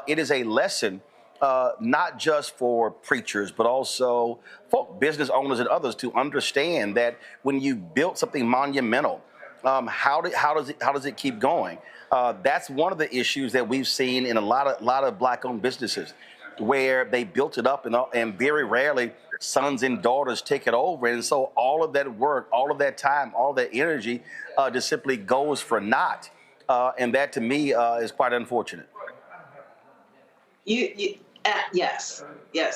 it is a lesson, not just for preachers, but also for business owners and others to understand that when you build something monumental, how does it keep going? That's one of the issues that we've seen in a lot of Black-owned businesses. where they built it up, and very rarely sons and daughters take it over. And so all of that work, all of that time, all that energy just simply goes for naught. And that to me is quite unfortunate. Yes,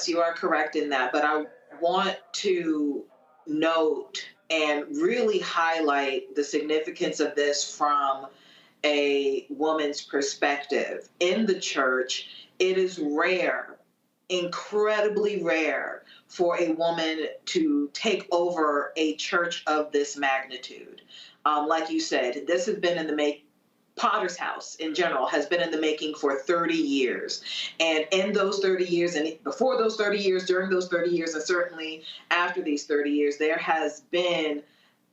you are correct in that. But I want to note and really highlight the significance of this from a woman's perspective. In the church, it is rare, incredibly rare, for a woman to take over a church of this magnitude. Like you said, this has been in the making. Potter's House in general has been in the making for 30 years. And in those 30 years, and before those 30 years, during those 30 years, and certainly after these 30 years, there has been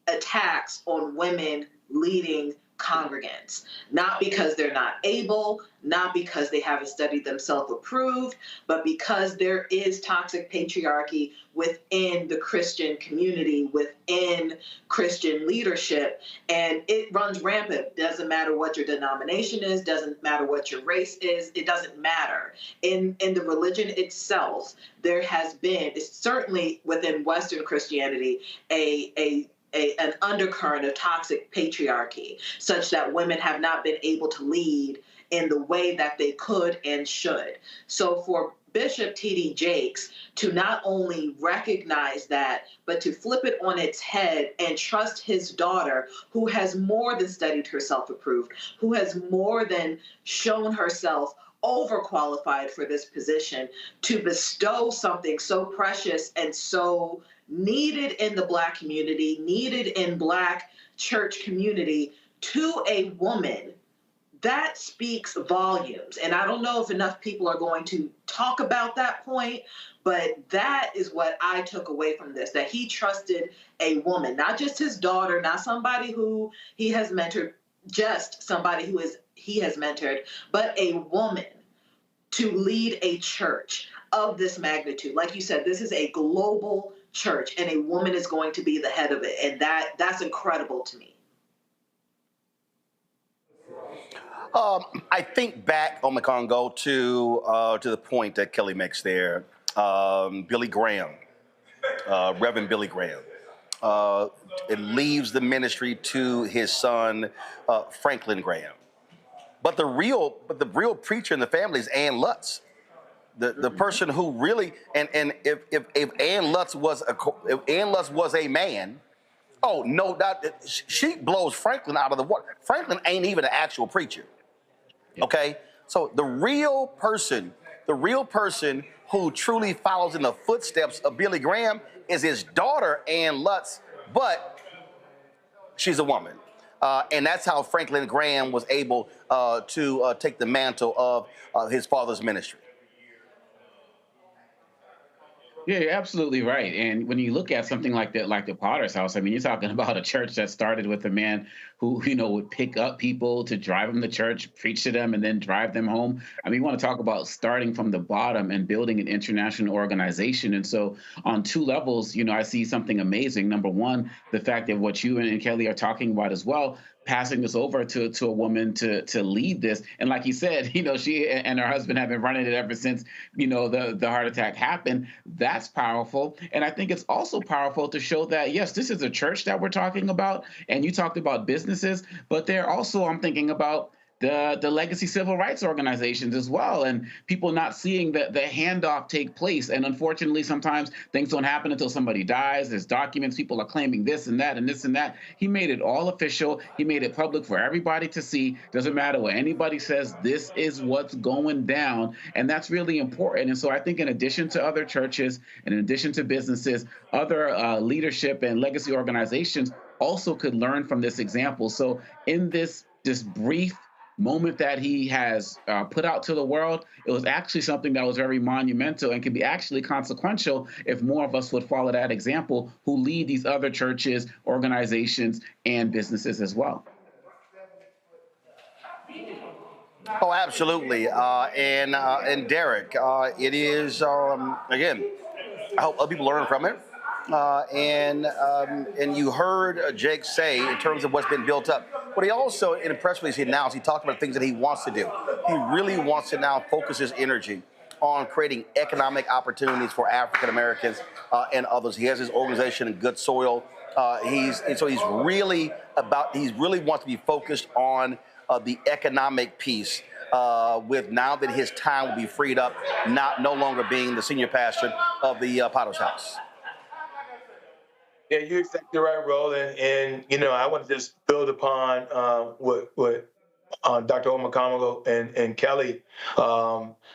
attacks on women leading congregants, not because they're not able, not because they haven't studied themselves approved, but because there is toxic patriarchy within the Christian community, within Christian leadership, and it runs rampant. Doesn't matter what your denomination is, doesn't matter what your race is, it doesn't matter. In the religion itself, there has been, it's certainly within Western Christianity, an undercurrent of toxic patriarchy, such that women have not been able to lead in the way that they could and should. So for Bishop T.D. Jakes to not only recognize that, but to flip it on its head and trust his daughter, who has more than studied herself approved, who has more than shown herself overqualified for this position, to bestow something so precious and so needed in the Black community, needed in Black church community to a woman, that speaks volumes. And I don't know if enough people are going to talk about that point, but that is what I took away from this, that he trusted a woman, not just his daughter, not somebody who he has mentored, just somebody who he has mentored, but a woman to lead a church of this magnitude. Like you said, this is a global church, and a woman is going to be the head of it, and that's incredible to me. I think back on the Congo to the point that Kelly makes there. Billy Graham, Reverend Billy Graham, it leaves the ministry to his son Franklin Graham. But the real preacher in the family is Ann Lutz. The person who really, and if Ann Lutz was a man, oh no doubt she blows Franklin out of the water. Franklin ain't even an actual preacher. Okay, so the real person who truly follows in the footsteps of Billy Graham is his daughter Ann Lutz, but she's a woman. And that's how Franklin Graham was able to take the mantle of his father's ministry. Yeah, you're absolutely right. And when you look at something like that, like the Potter's House, I mean, you're talking about a church that started with a man who, would pick up people to drive them to church, preach to them, and then drive them home. I mean, you want to talk about starting from the bottom and building an international organization. And so on two levels, I see something amazing. Number one, the fact that what you and Kelly are talking about as well, passing this over to a woman to lead this. And like you said, she and her husband have been running it ever since, the heart attack happened. That's powerful. And I think it's also powerful to show that, yes, this is a church that we're talking about. And you talked about businesses, but they're also, I'm thinking about the legacy civil rights organizations as well, and people not seeing the handoff take place. And unfortunately, sometimes things don't happen until somebody dies. There's documents, people are claiming this and that and this and that. He made it all official. He made it public for everybody to see. Doesn't matter what anybody says, this is what's going down. And that's really important. And so I think in addition to other churches, and in addition to businesses, other leadership and legacy organizations also could learn from this example. So in this brief moment that he has put out to the world, it was actually something that was very monumental and can be actually consequential if more of us would follow that example who lead these other churches, organizations, and businesses as well. Oh, absolutely. And Derek, it is, again, I hope other people learn from it. And you heard Jake say in terms of what's been built up. But he also, in a press release he announced, he talked about things that he wants to do. He really wants to now focus his energy on creating economic opportunities for African Americans and others. He has his organization in Good Soil. He really wants to be focused on the economic piece. With now that his time will be freed up, no longer being the senior pastor of the Potter's House. Yeah, you're exactly right, Roland. And I want to just build upon what Dr. Omakamogo and Kelly.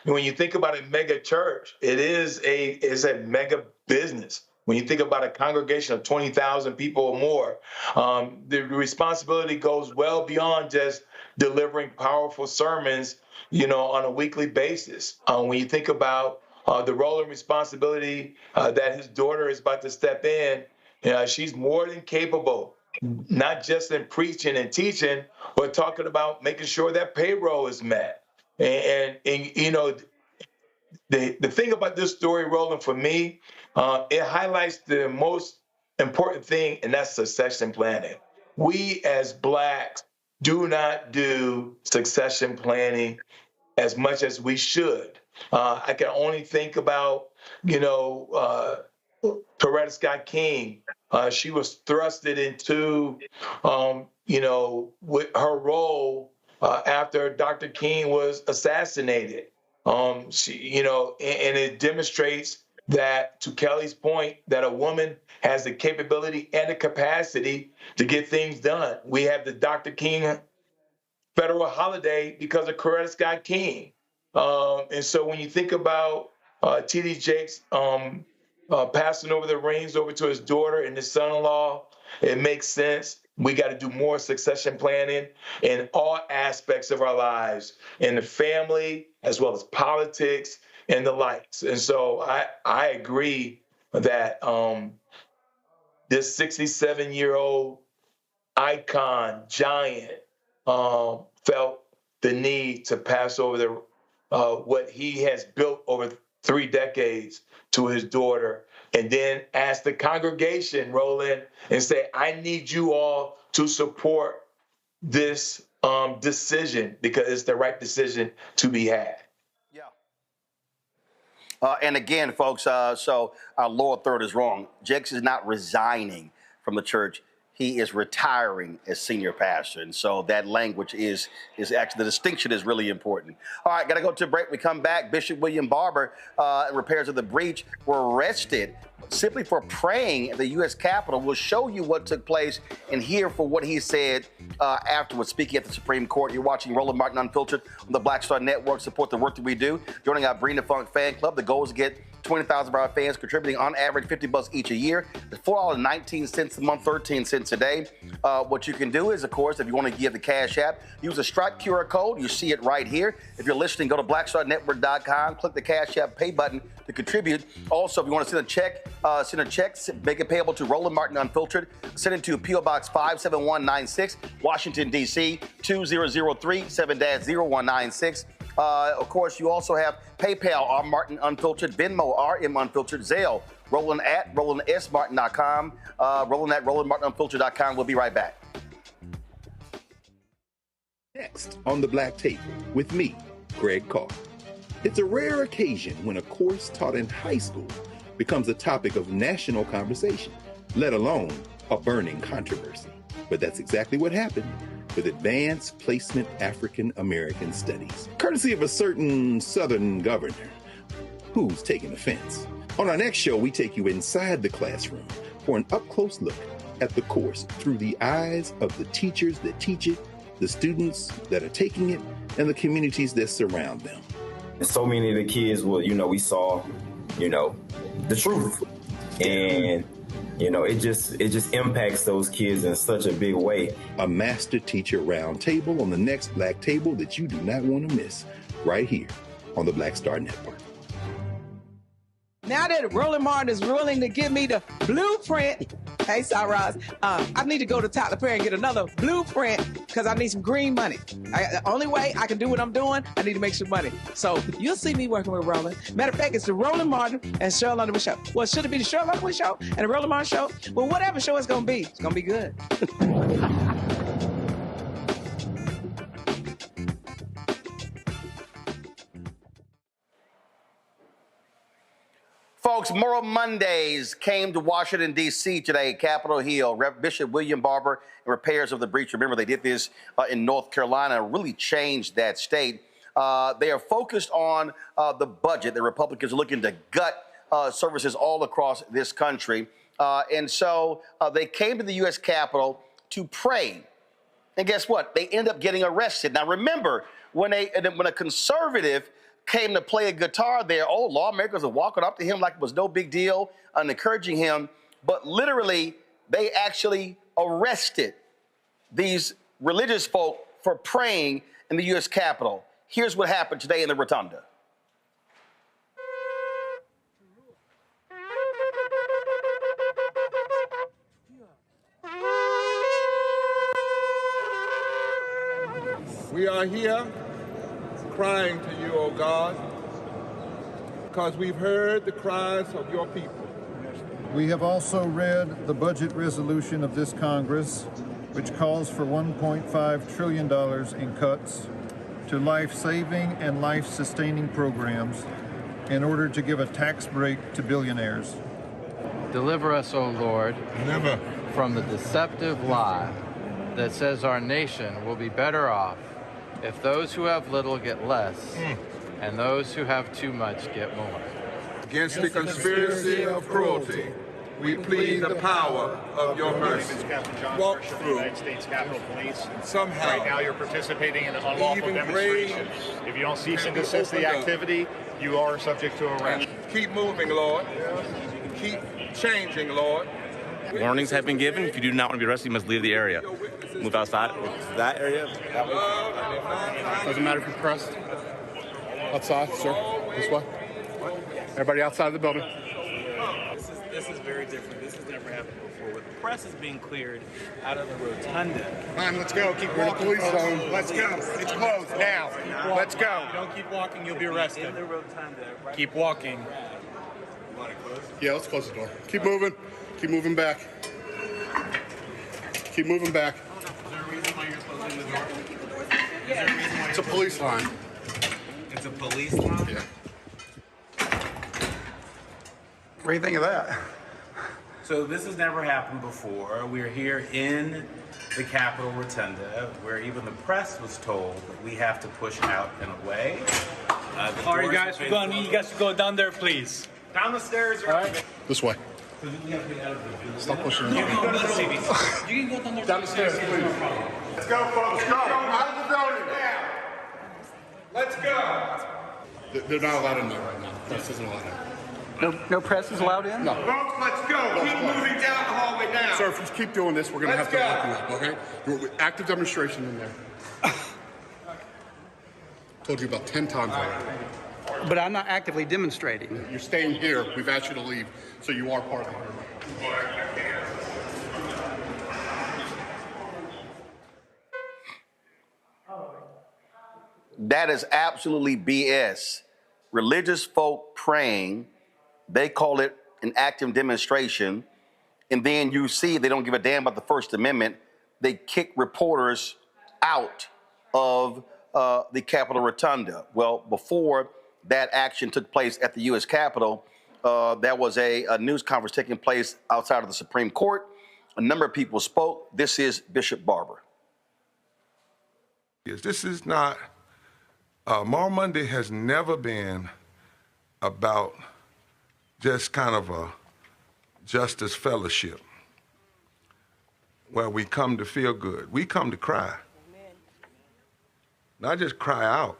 When you think about a mega church, it's a mega business. When you think about a congregation of 20,000 people or more, the responsibility goes well beyond just delivering powerful sermons, on a weekly basis. When you think about the role and responsibility that his daughter is about to step in, she's more than capable, not just in preaching and teaching, but talking about making sure that payroll is met. And the thing about this story, Roland, for me, it highlights the most important thing, and that's succession planning. We as Blacks do not do succession planning as much as we should. I can only think about, Coretta Scott King. She was thrusted into, with her role after Dr. King was assassinated. And it demonstrates that, to Kelly's point, that a woman has the capability and the capacity to get things done. We have the Dr. King federal holiday because of Coretta Scott King. And so when you think about T.D. Jakes passing over the reins over to his daughter and his son-in-law, it makes sense. We got to do more succession planning in all aspects of our lives, in the family, as well as politics and the likes. And so I agree that this 67-year-old icon, giant, felt the need to pass over what he has built over 3 decades to his daughter, and then ask the congregation, Roland, and say, I need you all to support this decision because it's the right decision to be had. And again, folks, so our lower third is wrong. Jakes is not resigning from the church. He is retiring as senior pastor. And so that language is actually, the distinction is really important. All right, got to go to a break. We come back. Bishop William Barber and repairs of the breach were arrested simply for praying at the U.S. Capitol. We'll show you what took place and hear for what he said afterwards, speaking at the Supreme Court. You're watching Roland Martin Unfiltered on the Black Star Network. Support the work that we do. Joining our Bring the Funk fan club, the goal is to get 20,000 of our fans contributing on average $50 each a year. It's $4.19 a month, 13 cents a day. What you can do is, of course, if you want to give the Cash App, use a Stripe QR code. You see it right here. If you're listening, go to blackstarnetwork.com, click the Cash App pay button to contribute. Also, if you want to send a check, make it payable to Roland Martin Unfiltered. Send it to P.O. Box 57196, Washington, D.C. 2003 7-0196. Of course, you also have PayPal, R. Martin Unfiltered, Venmo, RM Unfiltered, Zelle, Roland at RolandSMartin.com, Roland at RolandMartinUnfiltered.com. We'll be right back. Next on the Black Table with me, Greg Carr. It's a rare occasion when a course taught in high school becomes a topic of national conversation, let alone a burning controversy. But that's exactly what happened with Advanced Placement African American Studies, courtesy of a certain Southern governor who's taking offense. On our next show, we take you inside the classroom for an up-close look at the course through the eyes of the teachers that teach it, the students that are taking it, and the communities that surround them. And so many of the kids we saw, the truth. And it just impacts those kids in such a big way. A master teacher round table on the next Black Table that you do not want to miss, right here on the Black Star Network. Now that Roland Martin is willing to give me the blueprint, hey, Cyrus, I need to go to Tyler Perry and get another blueprint because I need some green money. The only way I can do what I'm doing, I need to make some money. So you'll see me working with Roland. Matter of fact, it's the Roland Martin and Cheryl Underwood Show. Well, should it be the Cheryl Underwood Show and the Roland Martin Show? Well, whatever show it's going to be good. Folks, Moral Mondays came to Washington, D.C. today, Capitol Hill. Bishop William Barber and repairs of the breach. Remember, they did this in North Carolina, really changed that state. They are focused on the budget. The Republicans are looking to gut services all across this country. And so they came to the U.S. Capitol to pray. And guess what? They end up getting arrested. Now, remember, when a conservative came to play a guitar there, lawmakers were walking up to him like it was no big deal and encouraging him. But literally, they actually arrested these religious folk for praying in the U.S. Capitol. Here's what happened today in the Rotunda. We are here crying to you, O God, because we've heard the cries of your people. We have also read the budget resolution of this Congress, which calls for $1.5 trillion in cuts to life-saving and life-sustaining programs in order to give a tax break to billionaires. Deliver us, O Lord, never from the deceptive lie that says our nation will be better off if those who have little get less, and those who have too much get more. Against the conspiracy of cruelty, we plead the power of your mercy. Walk through United States Capitol Police. Somehow, right now you're participating in an unlawful demonstration. If you don't cease and desist the activity, you are subject to arrest. Keep moving, Lord. Keep changing, Lord. Warnings have been given. If you do not want to be arrested, you must leave the area. Move outside. That area. That way. Doesn't matter if you're pressed. Outside, sir. This way. Everybody outside the building. This is very different. This has never happened before. With the press is being cleared out of the rotunda. Come on, let's go. Keep walking. Police zone. Let's go. It's closed now. Let's go. If you don't keep walking, you'll be arrested. In the rotunda. Right? Keep walking. You want to close? Yeah, let's close the door. Keep moving. Keep moving back. Keep moving back. Is there a reason why you're closing the door? Is there a reason why It's a police line. It's a police line? Yeah. What do you think of that? So this has never happened before. We're here in the Capitol Rotunda, where even the press was told that we have to push out and away. All right, guys, you guys go down there, please. Down the stairs. All right. This way. Stop pushing. You can go down there. Down the stairs, please. Let's go, folks. Go. Out of the building. Let's go. They're not allowed in there right now. Press isn't allowed in. No press is allowed in? No. Folks, let's go. Keep moving down the hallway now. Sir, if you keep doing this, we're going to have to lock you up, okay? You're active demonstration in there. Told you about 10 times already. But I'm not actively demonstrating. You're staying here. We've asked you to leave, so you are part of the group. That is absolutely BS. Religious folk praying, they call it an active demonstration, and then you see they don't give a damn about the First Amendment. They kick reporters out of the Capitol Rotunda. Well, before that action took place at the U.S. Capitol, there was a news conference taking place outside of the Supreme Court. A number of people spoke. This is Bishop Barber. This is not, Moral Monday has never been about just kind of a justice fellowship where we come to feel good. We come to cry. Amen. Not just cry out.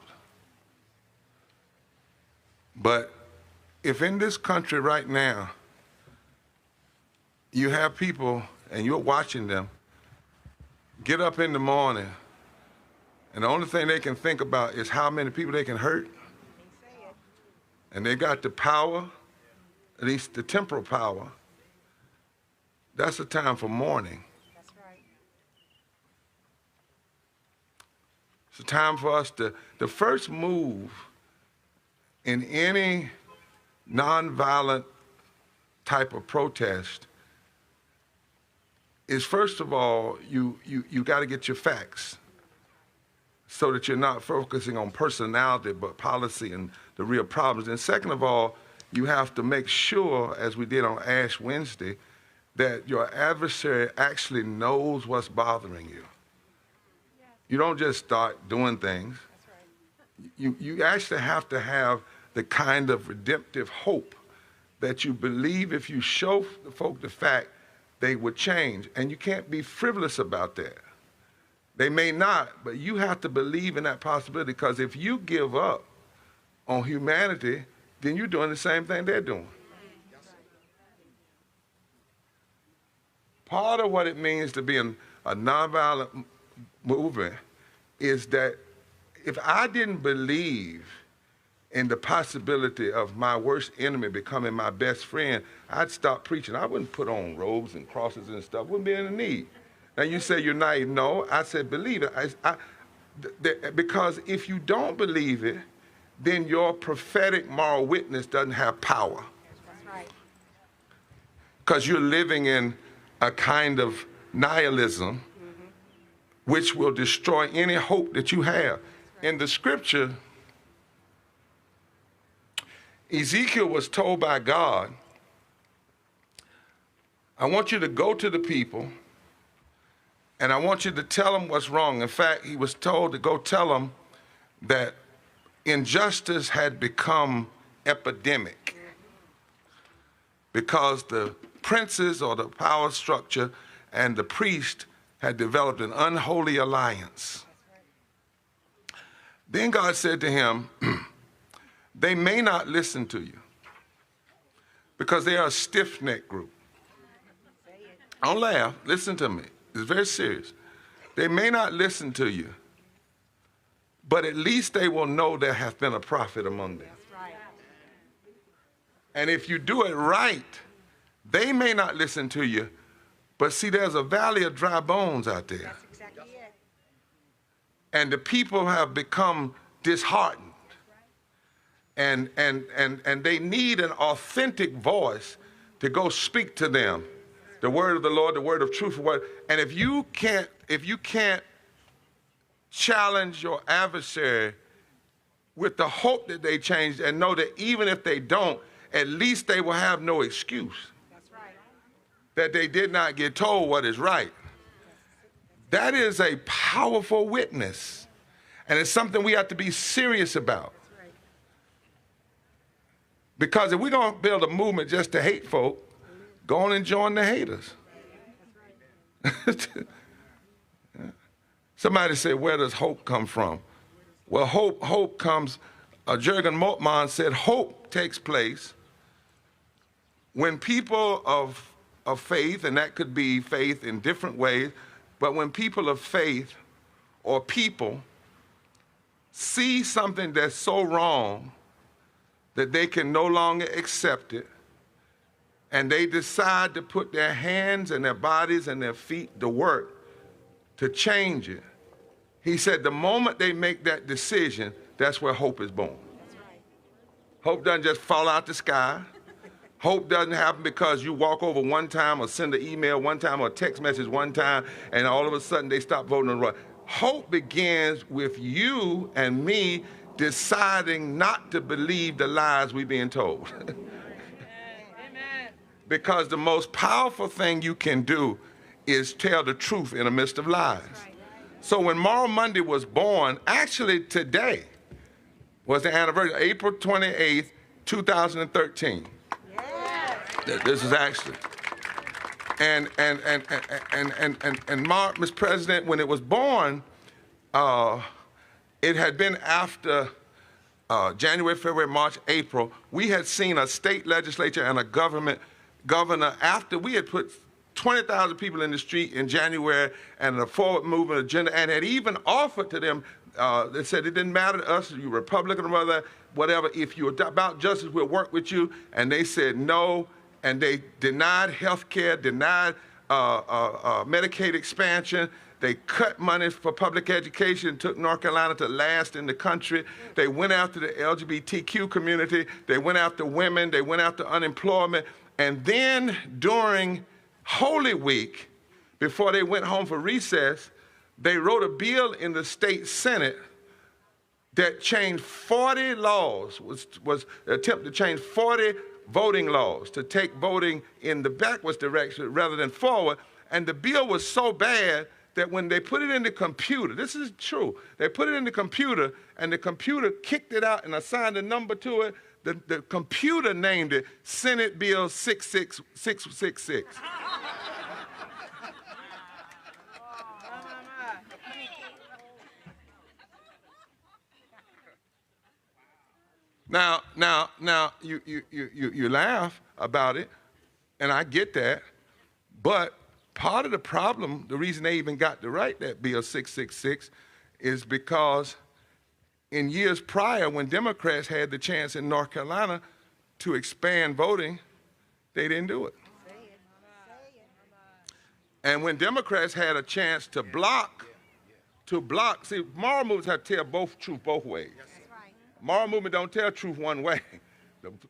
But if in this country right now, you have people and you're watching them get up in the morning and the only thing they can think about is how many people they can hurt, and they got the power, at least the temporal power, that's a time for mourning. That's right. It's a time for us to, the first move in any nonviolent type of protest is, first of all, you got to get your facts so that you're not focusing on personality but policy and the real problems. And second of all, you have to make sure, as we did on Ash Wednesday, that your adversary actually knows what's bothering you. You don't just start doing things. You actually have to have the kind of redemptive hope that you believe if you show the folk the fact, they would change. And you can't be frivolous about that. They may not, but you have to believe in that possibility, because if you give up on humanity, then you're doing the same thing they're doing. Part of what it means to be a nonviolent movement is that if I didn't believe in the possibility of my worst enemy becoming my best friend, I'd stop preaching. I wouldn't put on robes and crosses and stuff. Wouldn't be in the need. Now you say you're naive. No, I said believe it. Because if you don't believe it, then your prophetic moral witness doesn't have power. That's right. Because you're living in a kind of nihilism which will destroy any hope that you have. In the scripture, Ezekiel was told by God, I want you to go to the people and I want you to tell them what's wrong. In fact, he was told to go tell them that injustice had become epidemic because the princes or the power structure and the priest had developed an unholy alliance. Then God said to him, they may not listen to you because they are a stiff-necked group. Don't laugh, listen to me. It's very serious. They may not listen to you, but at least they will know there hath been a prophet among them. And if you do it right, they may not listen to you, but see, there's a valley of dry bones out there. That's exactly it. And the people have become disheartened. And they need an authentic voice to go speak to them. The word of the Lord, the word of truth. And if you can't challenge your adversary with the hope that they change and know that even if they don't, at least they will have no excuse. That's right. That they did not get told what is right. That is a powerful witness. And it's something we have to be serious about. Because if we're going to build a movement just to hate folk, go on and join the haters. Somebody said, where does hope come from? Well, hope comes, Jürgen Moltmann said, hope takes place when people of faith, and that could be faith in different ways, but when people of faith or people see something that's so wrong that they can no longer accept it, and they decide to put their hands and their bodies and their feet to work to change it. He said the moment they make that decision, that's where hope is born. That's right. Hope doesn't just fall out the sky. Hope doesn't happen because you walk over one time or send an email one time or a text message one time and all of a sudden they stop voting on the right. Hope begins with you and me deciding not to believe the lies we're being told. Because the most powerful thing you can do is tell the truth in the midst of lies. So when Moral Monday was born, actually today was the anniversary, April 28th, 2013. This is actually. And Mr. President, when it was born, it had been after January, February, March, April. We had seen a state legislature and a governor after we had put 20,000 people in the street in January and a forward movement agenda, and had even offered to them, they said it didn't matter to us, you Republican or whatever, if you're about justice, we'll work with you. And they said no, and they denied health care, denied Medicaid expansion. They cut money for public education, took North Carolina to last in the country. They went after the LGBTQ community. They went after women. They went after unemployment. And then during Holy Week, before they went home for recess, they wrote a bill in the state Senate that changed 40 laws, was an attempt to change 40 voting laws, to take voting in the backwards direction rather than forward. And the bill was so bad that when they put it in the computer, this is true, they put it in the computer and the computer kicked it out and assigned a number to it. The computer named it Senate Bill 666. Now, you laugh about it, and I get that, but part of the problem, the reason they even got to write that Bill 666 is because in years prior, when Democrats had the chance in North Carolina to expand voting, they didn't do it. And when Democrats had a chance to block, see, moral movements have to tell truth both ways. Moral movement don't tell truth one way.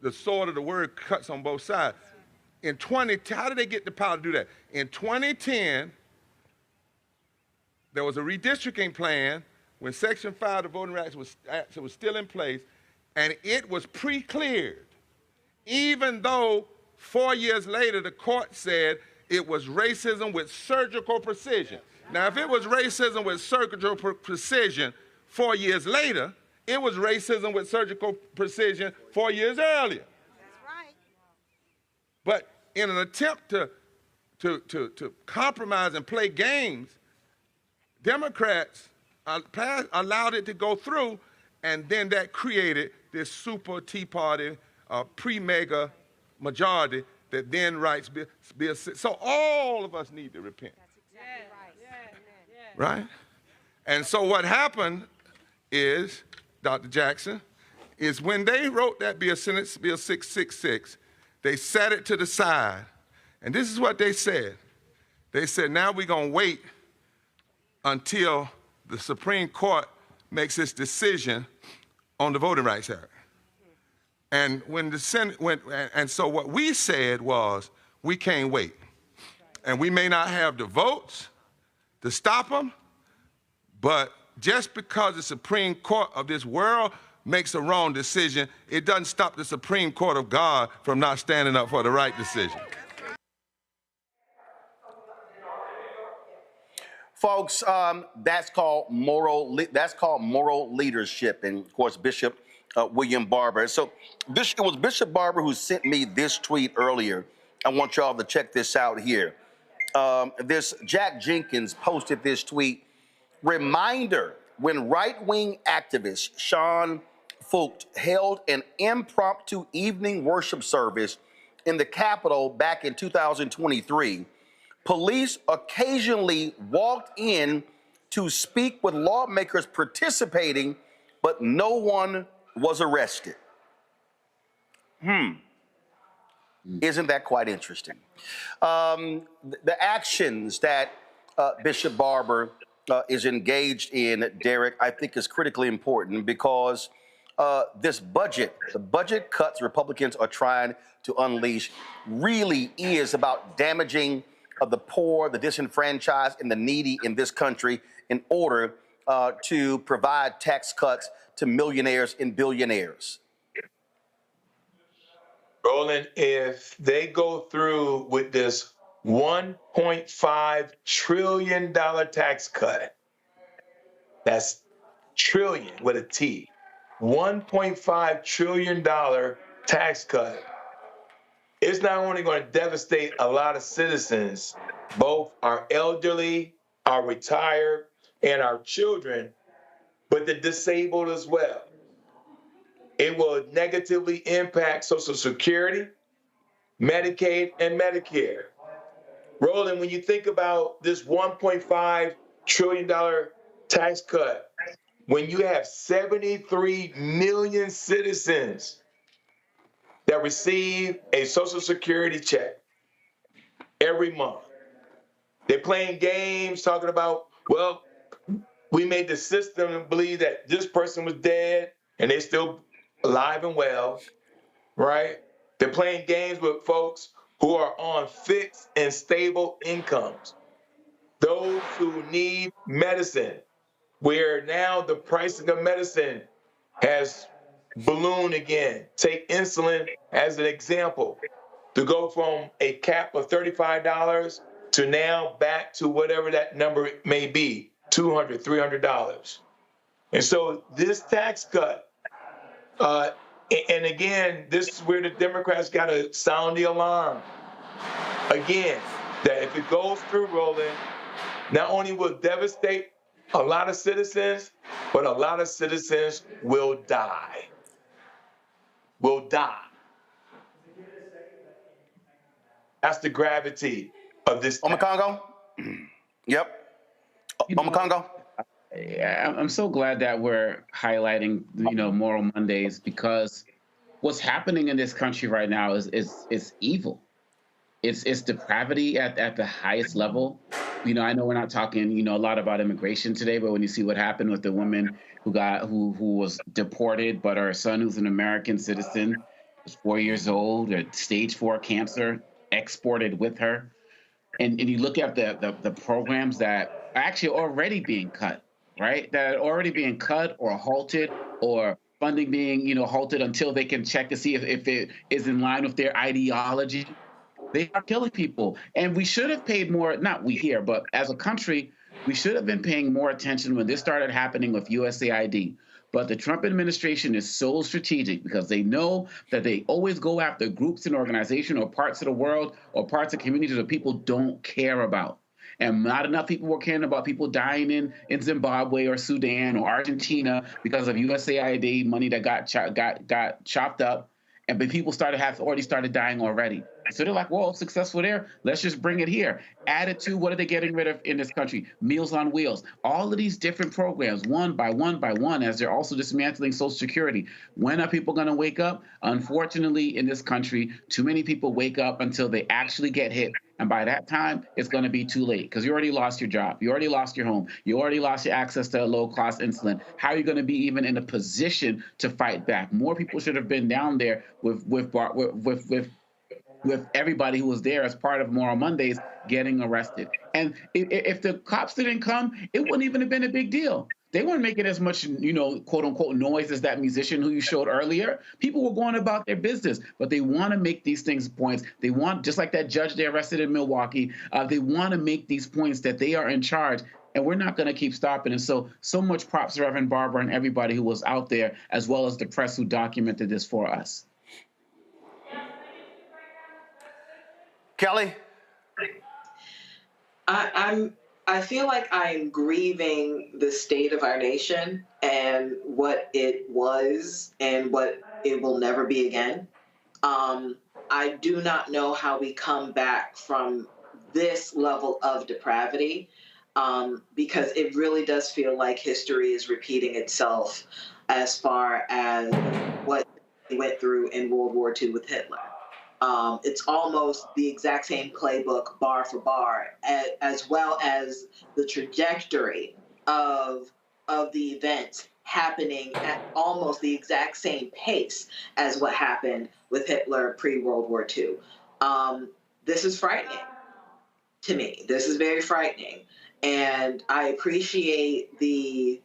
The sword of the word cuts on both sides. How did they get the power to do that? In 2010, there was a redistricting plan when Section 5 of the Voting Rights was still in place, and it was pre-cleared, even though 4 years later the court said it was racism with surgical precision. Now, if it was racism with surgical precision 4 years later, it was racism with surgical precision 4 years earlier. That's right. But in an attempt to compromise and play games, Democrats allowed it to go through, and then that created this super Tea Party, pre-mega majority that then writes Bill 6. So all of us need to repent. That's exactly right. Right? And so what happened is, Dr. Jackson, is when they wrote that bill, Senate Bill 666, they set it to the side. And this is what they said. They said, now we're going to wait until the Supreme Court makes its decision on the Voting Rights Act. And when the Senate and so what we said was, we can't wait. And we may not have the votes to stop them, but just because the Supreme Court of this world makes a wrong decision, it doesn't stop the Supreme Court of God from not standing up for the right decision. Folks, that's called moral leadership, and of course Bishop William Barber. So it was Bishop Barber who sent me this tweet earlier. I want y'all to check this out here. This Jack Jenkins posted this tweet. Reminder, when right-wing activist Sean Fulton held an impromptu evening worship service in the Capitol back in 2023, police occasionally walked in to speak with lawmakers participating, but no one was arrested. Isn't that quite interesting? The actions that Bishop Barber is engaged in, Derek, I think is critically important because the budget cuts Republicans are trying to unleash really is about damaging the poor, the disenfranchised, and the needy in this country in order to provide tax cuts to millionaires and billionaires. Roland, if they go through with this $1.5 trillion tax cut, that's trillion with a T, $1.5 trillion tax cut, it's not only going to devastate a lot of citizens, both our elderly, our retired, and our children, but the disabled as well. It will negatively impact Social Security, Medicaid, and Medicare. Roland, when you think about this $1.5 trillion tax cut, when you have 73 million citizens that receive a Social Security check every month, they're playing games talking about, well, we made the system believe that this person was dead and they're still alive and well, right? They're playing games with folks who are on fixed and stable incomes. Those who need medicine, where now the pricing of medicine has ballooned again. Take insulin as an example. To go from a cap of $35 to now back to whatever that number may be, $200, $300. And so this tax cut, and again, this is where the Democrats got to sound the alarm. Again, that if it goes through, Roland, not only will it devastate a lot of citizens, but a lot of citizens will die. Will die. That's the gravity of this. Omakongo? Yep. Omakongo? Yeah, I'm so glad that we're highlighting, Moral Mondays, because what's happening in this country right now is evil. It's depravity at the highest level. I know we're not talking, a lot about immigration today, but when you see what happened with the woman who was deported, but her son, who's an American citizen, was 4 years old, had stage 4 cancer, exported with her. And you look at the programs that are actually already being cut, right? That are already being cut or halted, or funding being, halted until they can check to see if it is in line with their ideology. They are killing people. And we should have paid more, not we here, but as a country, we should have been paying more attention when this started happening with USAID. But the Trump administration is so strategic because they know that they always go after groups and organizations or parts of the world or parts of communities that people don't care about. And not enough people were caring about people dying in Zimbabwe or Sudan or Argentina because of USAID money that got chopped up. And but people already started dying already. So they're like, well, successful there. Let's just bring it here. Add it to what are they getting rid of in this country? Meals on Wheels. All of these different programs, one by one by one, as they're also dismantling Social Security. When are people going to wake up? Unfortunately, in this country, too many people wake up until they actually get hit. And by that time, it's going to be too late because you already lost your job. You already lost your home. You already lost your access to low-cost insulin. How are you going to be even in a position to fight back? More people should have been down there with everybody who was there as part of Moral Mondays getting arrested. And if the cops didn't come, it wouldn't even have been a big deal. They weren't making as much, quote unquote, noise as that musician who you showed earlier. People were going about their business, but they want to make these things points. They want, just like that judge they arrested in Milwaukee, they want to make these points that they are in charge. And we're not going to keep stopping. And so much props to Reverend Barber and everybody who was out there, as well as the press who documented this for us. Kelly? I feel like I'm grieving the state of our nation and what it was and what it will never be again. I do not know how we come back from this level of depravity, because it really does feel like history is repeating itself as far as what we went through in World War II with Hitler. It's almost the exact same playbook, bar for bar, as well as the trajectory of the events happening at almost the exact same pace as what happened with Hitler pre-World War II. This is frightening to me. This is very frightening. And I appreciate the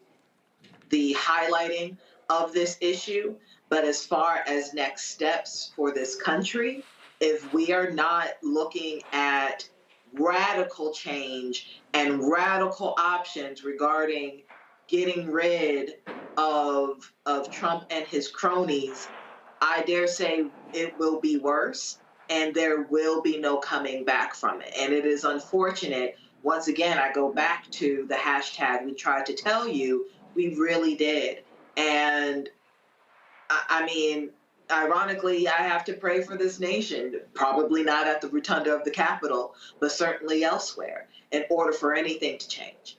highlighting of this issue. But as far as next steps for this country, if we are not looking at radical change and radical options regarding getting rid of Trump and his cronies, I dare say it will be worse and there will be no coming back from it. And it is unfortunate. Once again, I go back to the hashtag we tried to tell you, we really did. And I mean, ironically, I have to pray for this nation, probably not at the rotunda of the Capitol, but certainly elsewhere, in order for anything to change.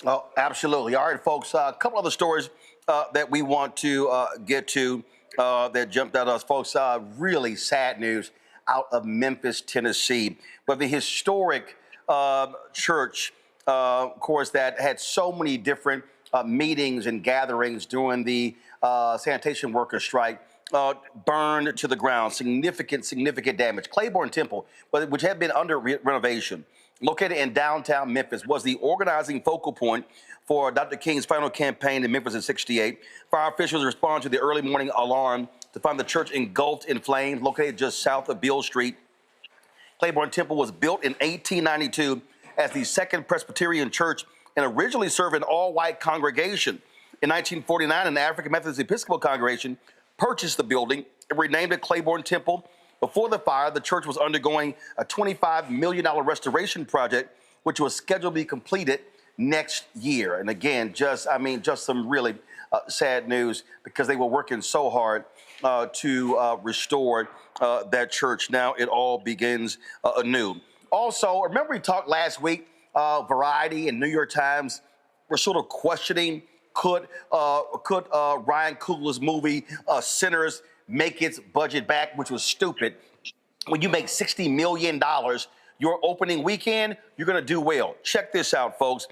Well, absolutely. All right, folks, a couple other stories that we want to get to that jumped out at us, folks. Really sad news out of Memphis, Tennessee, where the historic church, of course, that had so many different meetings and gatherings during the sanitation worker strike, burned to the ground. Significant damage. Clayborn Temple, which had been under renovation, located in downtown Memphis, was the organizing focal point for Dr. King's final campaign in Memphis in '68. Fire officials responded to the early morning alarm to find the church engulfed in flames, located just south of Beale Street. Clayborn Temple was built in 1892 as the Second Presbyterian Church and originally served an all-white congregation. In 1949, an African Methodist Episcopal congregation purchased the building and renamed it Clayborn Temple. Before the fire, the church was undergoing a $25 million restoration project, which was scheduled to be completed next year. And again, just some really sad news, because they were working so hard to restore that church. Now it all begins anew. Also, remember we talked last week, Variety and New York Times were sort of questioning, could Ryan Coogler's movie Sinners make its budget back, which was stupid. When you make $60 million your opening weekend, you're going to do well. Check this out, folks.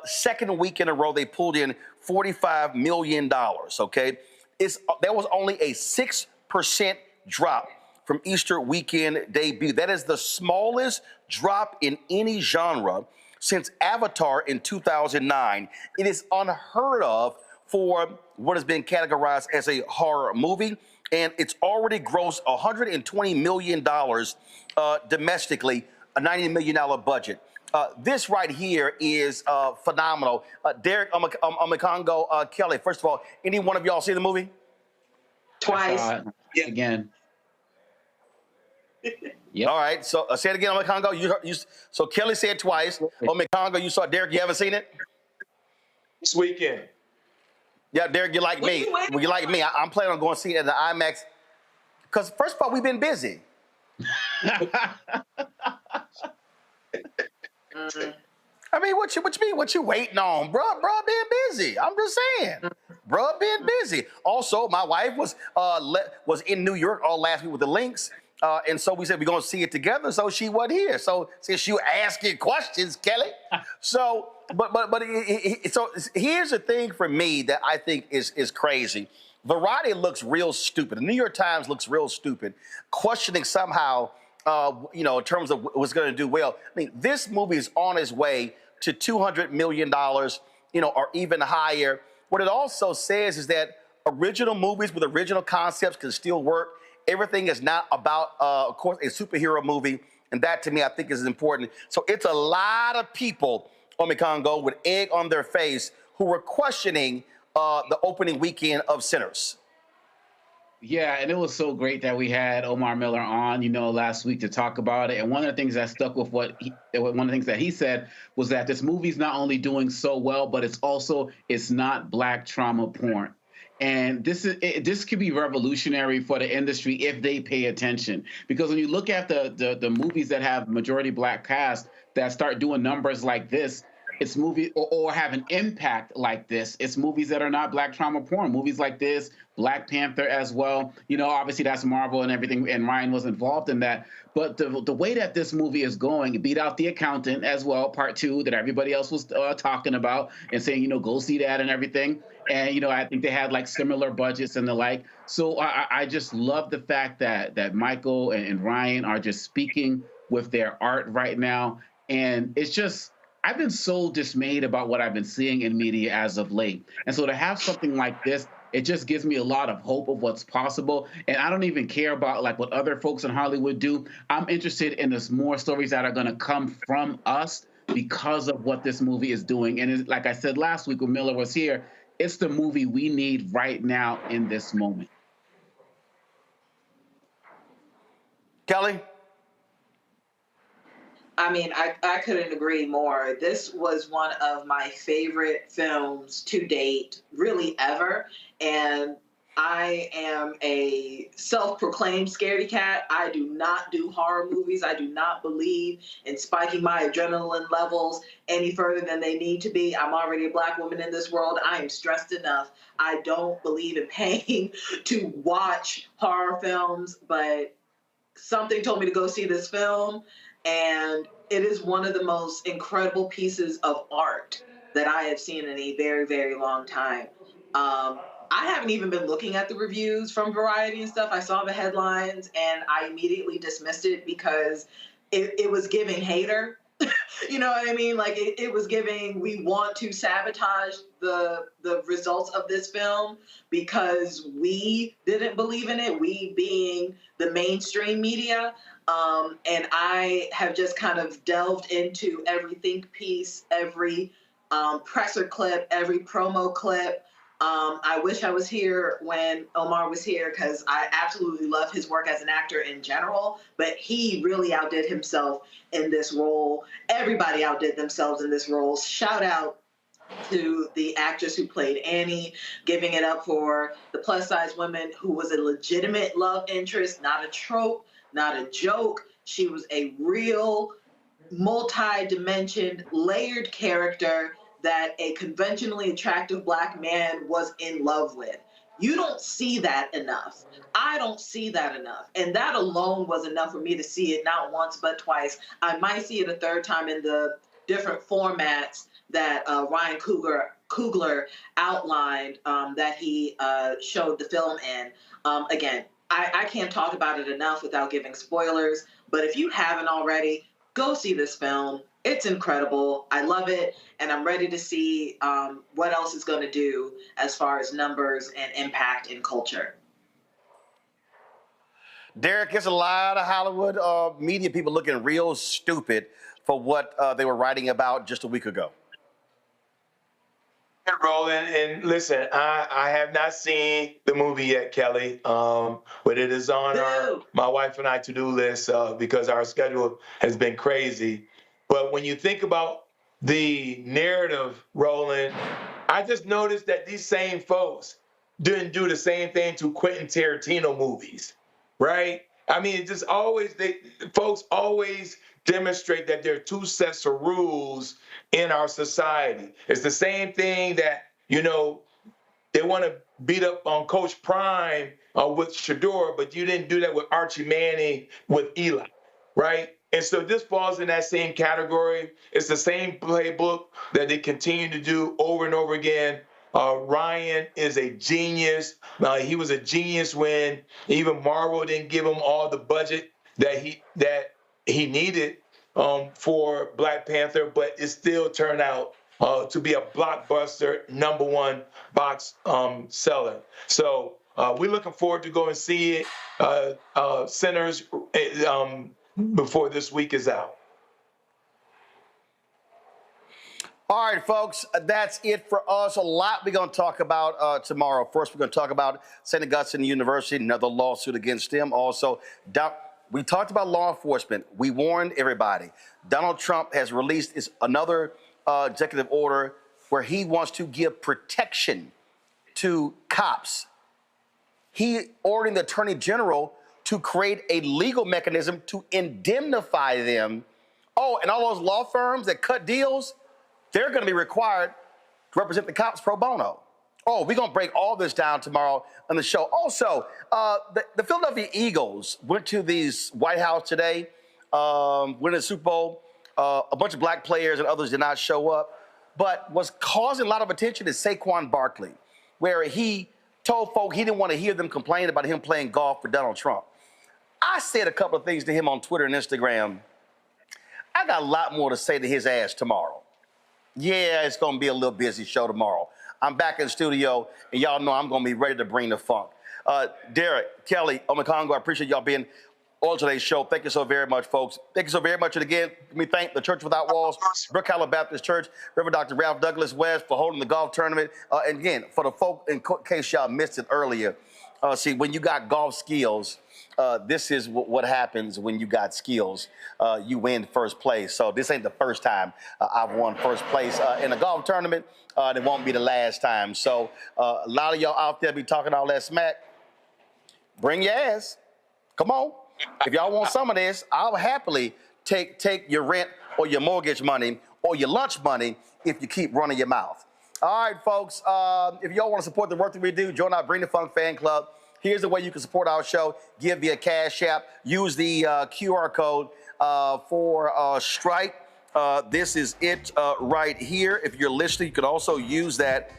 Second week in a row, they pulled in $45 million, okay? That was only a 6% drop from Easter weekend debut. That is the smallest drop in any genre since Avatar in 2009. It is unheard of for what has been categorized as a horror movie, and it's already grossed $120 million domestically, a $90 million budget. This right here is phenomenal. Derek Omekongo, Kelly, first of all, any one of y'all see the movie? Twice. Again. Yep. All right, so say it again, Omekongo. So Kelly said twice. Omekongo, you saw it. Derek, you haven't seen it? This weekend. Yeah, Derek, you like me. Well, you like me. I'm planning on going to see it at the IMAX. Because first of all, we've been busy. I mean, what you mean? What you waiting on, bro? Bro, being busy. I'm just saying, bro, being busy. Also, my wife was in New York all last week with the Lynx, and so we said we're gonna see it together. So she wasn't here. So since you asking questions, Kelly, so so here's the thing for me that I think is crazy. Variety looks real stupid. The New York Times looks real stupid, questioning somehow. In terms of what's going to do well. I mean, this movie is on its way to $200 million, or even higher. What it also says is that original movies with original concepts can still work. Everything is not about, of course, a superhero movie. And that, to me, I think is important. So it's a lot of people, Omekongo, with egg on their face who were questioning the opening weekend of Sinners. Yeah, and it was so great that we had Omar Miller on, last week to talk about it. And one of the things that stuck with one of the things that he said was that this movie's not only doing so well, but it's not Black trauma porn. And this could be revolutionary for the industry if they pay attention. Because when you look at the movies that have majority Black cast that start doing numbers like this, it's movies or have an impact like this. It's movies that are not Black trauma porn. Movies like this, Black Panther as well. Obviously that's Marvel and everything, and Ryan was involved in that. But the way that this movie is going, it beat out The Accountant as well, part 2, that everybody else was talking about and saying, go see that and everything. And, I think they had like similar budgets and the like. So I just love the fact that Michael and Ryan are just speaking with their art right now. And it's just, I've been so dismayed about what I've been seeing in media as of late. And so to have something like this, it just gives me a lot of hope of what's possible. And I don't even care about like what other folks in Hollywood do. I'm interested in this more stories that are going to come from us because of what this movie is doing. And like I said last week when Miller was here, it's the movie we need right now in this moment. Kelly? I mean, I couldn't agree more. This was one of my favorite films to date, really ever. And I am a self-proclaimed scaredy cat. I do not do horror movies. I do not believe in spiking my adrenaline levels any further than they need to be. I'm already a Black woman in this world. I am stressed enough. I don't believe in paying to watch horror films, but something told me to go see this film. And it is one of the most incredible pieces of art that I have seen in a very, very long time. I haven't even been looking at the reviews from Variety and stuff. I saw the headlines and I immediately dismissed it because it was giving hater. You know what I mean? Like it was giving, we want to sabotage the results of this film because we didn't believe in it, we being the mainstream media. And I have just kind of delved into every think piece, every presser clip, every promo clip. I wish I was here when Omar was here because I absolutely love his work as an actor in general, but he really outdid himself in this role. Everybody outdid themselves in this role. Shout out to the actress who played Annie, giving it up for the plus-size woman who was a legitimate love interest, not a trope, not a joke. She was a real multi-dimensioned, layered character that a conventionally attractive Black man was in love with. You don't see that enough. I don't see that enough. And that alone was enough for me to see it not once but twice. I might see it a third time in the different formats that Ryan Coogler outlined that he showed the film in. Again, I can't talk about it enough without giving spoilers, but if you haven't already, go see this film. It's incredible. I love it, and I'm ready to see what else it's going to do as far as numbers and impact in culture. Derek, there's a lot of Hollywood media people looking real stupid for what they were writing about just a week ago. Roland, and listen, I have not seen the movie yet, Kelly, but it is on my wife and I to-do list because our schedule has been crazy. But when you think about the narrative, Roland, I just noticed that these same folks didn't do the same thing to Quentin Tarantino movies, right? I mean, it just always, folks always demonstrate that there are two sets of rules in our society. It's the same thing that, you know, they want to beat up on Coach Prime with Shador, but you didn't do that with Archie Manning with Eli, right? And so this falls in that same category. It's the same playbook that they continue to do over and over again. Ryan is a genius. He was a genius when even Marvel didn't give him all the budget that he needed for Black Panther, but it still turned out to be a blockbuster #1 box seller. So we're looking forward to go and see it, Sinners, before this week is out. All right, folks, that's it for us. A lot we're going to talk about tomorrow. First, we're going to talk about St. Augustine University, another lawsuit against them. Also, we talked about law enforcement. We warned everybody. Donald Trump has released another executive order where he wants to give protection to cops. He ordered the Attorney General to create a legal mechanism to indemnify them. Oh, and all those law firms that cut deals, they're going to be required to represent the cops pro bono. Oh, we're going to break all this down tomorrow on the show. Also, the Philadelphia Eagles went to the White House today, winning the Super Bowl. A bunch of Black players and others did not show up. But what's causing a lot of attention is Saquon Barkley, where he told folk he didn't want to hear them complain about him playing golf for Donald Trump. I said a couple of things to him on Twitter and Instagram. I got a lot more to say to his ass tomorrow. Yeah, it's going to be a little busy show tomorrow. I'm back in the studio, and y'all know I'm going to be ready to bring the funk. Derek, Kelly, Omekongo, I appreciate y'all being on today's show. Thank you so very much, folks. Thank you so very much. And again, let me thank the Church Without Walls, Brook Hollow Baptist Church, Reverend Dr. Ralph Douglas West for holding the golf tournament. And again, for the folk, in case y'all missed it earlier, see, when you got golf skills, this is what happens when you got skills. You win first place. So this ain't the first time I've won first place in a golf tournament. It won't be the last time. So a lot of y'all out there be talking all that smack. Bring your ass. Come on. If y'all want some of this, I'll happily take your rent or your mortgage money or your lunch money if you keep running your mouth. All right, folks. If y'all want to support the work that we do, join our Bring the Funk fan club. Here's the way you can support our show. Give via Cash App. Use the QR code for Stripe. This is it right here. If you're listening, you could also use that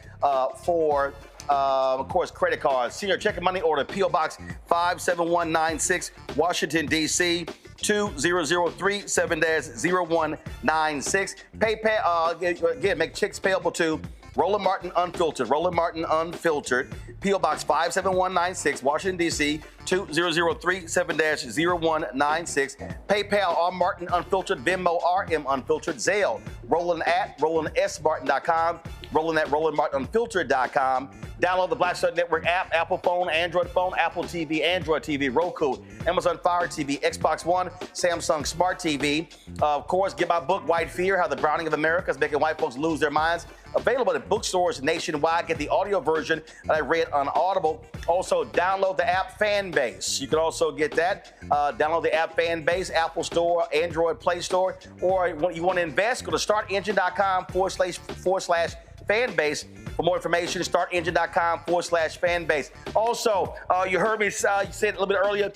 for, of course, credit cards. Senior checking money order, P.O. Box 57196, Washington, D.C. 2003-7-0196. PayPal, again, make checks payable to Roland Martin Unfiltered. Roland Martin Unfiltered. P.O. Box 57196, Washington, D.C. 2003-7-0196. PayPal, R. Martin Unfiltered. Venmo, RM Unfiltered. Zelle, Roland at RolandSMartin.com. Roland at RolandMartinUnfiltered.com. Download the Black Star Network app, Apple phone, Android phone, Apple TV, Android TV, Roku, Amazon Fire TV, Xbox One, Samsung Smart TV. Of course, get my book, White Fear, How the Browning of America is Making White Folks Lose Their Minds. Available at bookstores nationwide. Get the audio version that I read on Audible. Also, download the app Fanbase. You can also get that. Download the app Fanbase, Apple Store, Android Play Store. Or when you want to invest, go to startengine.com/Fanbase. For more information, startengine.com/Fanbase. Also, you heard me say it a little bit earlier.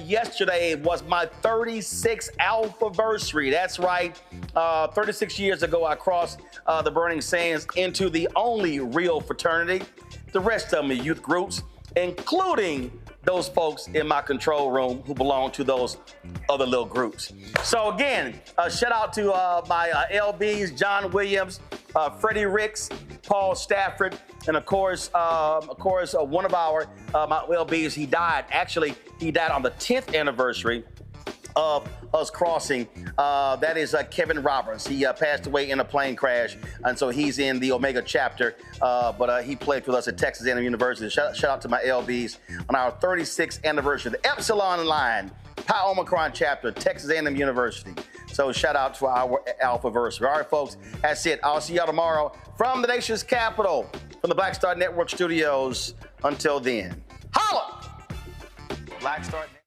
Yesterday was my 36th Alphaversary. That's right. 36 years ago, I crossed the burning sands into the only real fraternity. The rest of them are youth groups, including those folks in my control room who belong to those other little groups. So again, shout out to my LBs, John Williams, Freddie Ricks, Paul Stafford, and of course, one of our my LBs, he died. Actually, he died on the 10th anniversary of us crossing. That is Kevin Roberts. He passed away in a plane crash, and so he's in the Omega chapter, but he played with us at Texas A&M University. Shout out to my LBs on our 36th anniversary. The Epsilon line, Pi Omicron chapter, Texas A&M University. So shout out to our Alphaversary. All right, folks, that's it. I'll see y'all tomorrow from the nation's capital, from the Black Star Network studios. Until then, holla! Black Star Network.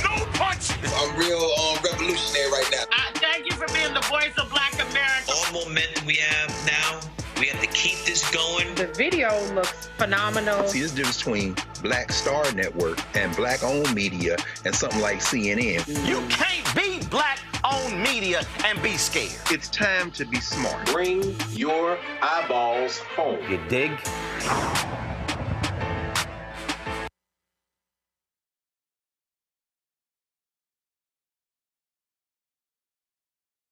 No punch! I'm real revolutionary right now. Thank you for being the voice of Black America. All momentum we have now, we have to keep this going. The video looks phenomenal. See, this difference between Black Star Network and black-owned media and something like CNN. You can't be black-owned media and be scared. It's time to be smart. Bring your eyeballs home. You dig?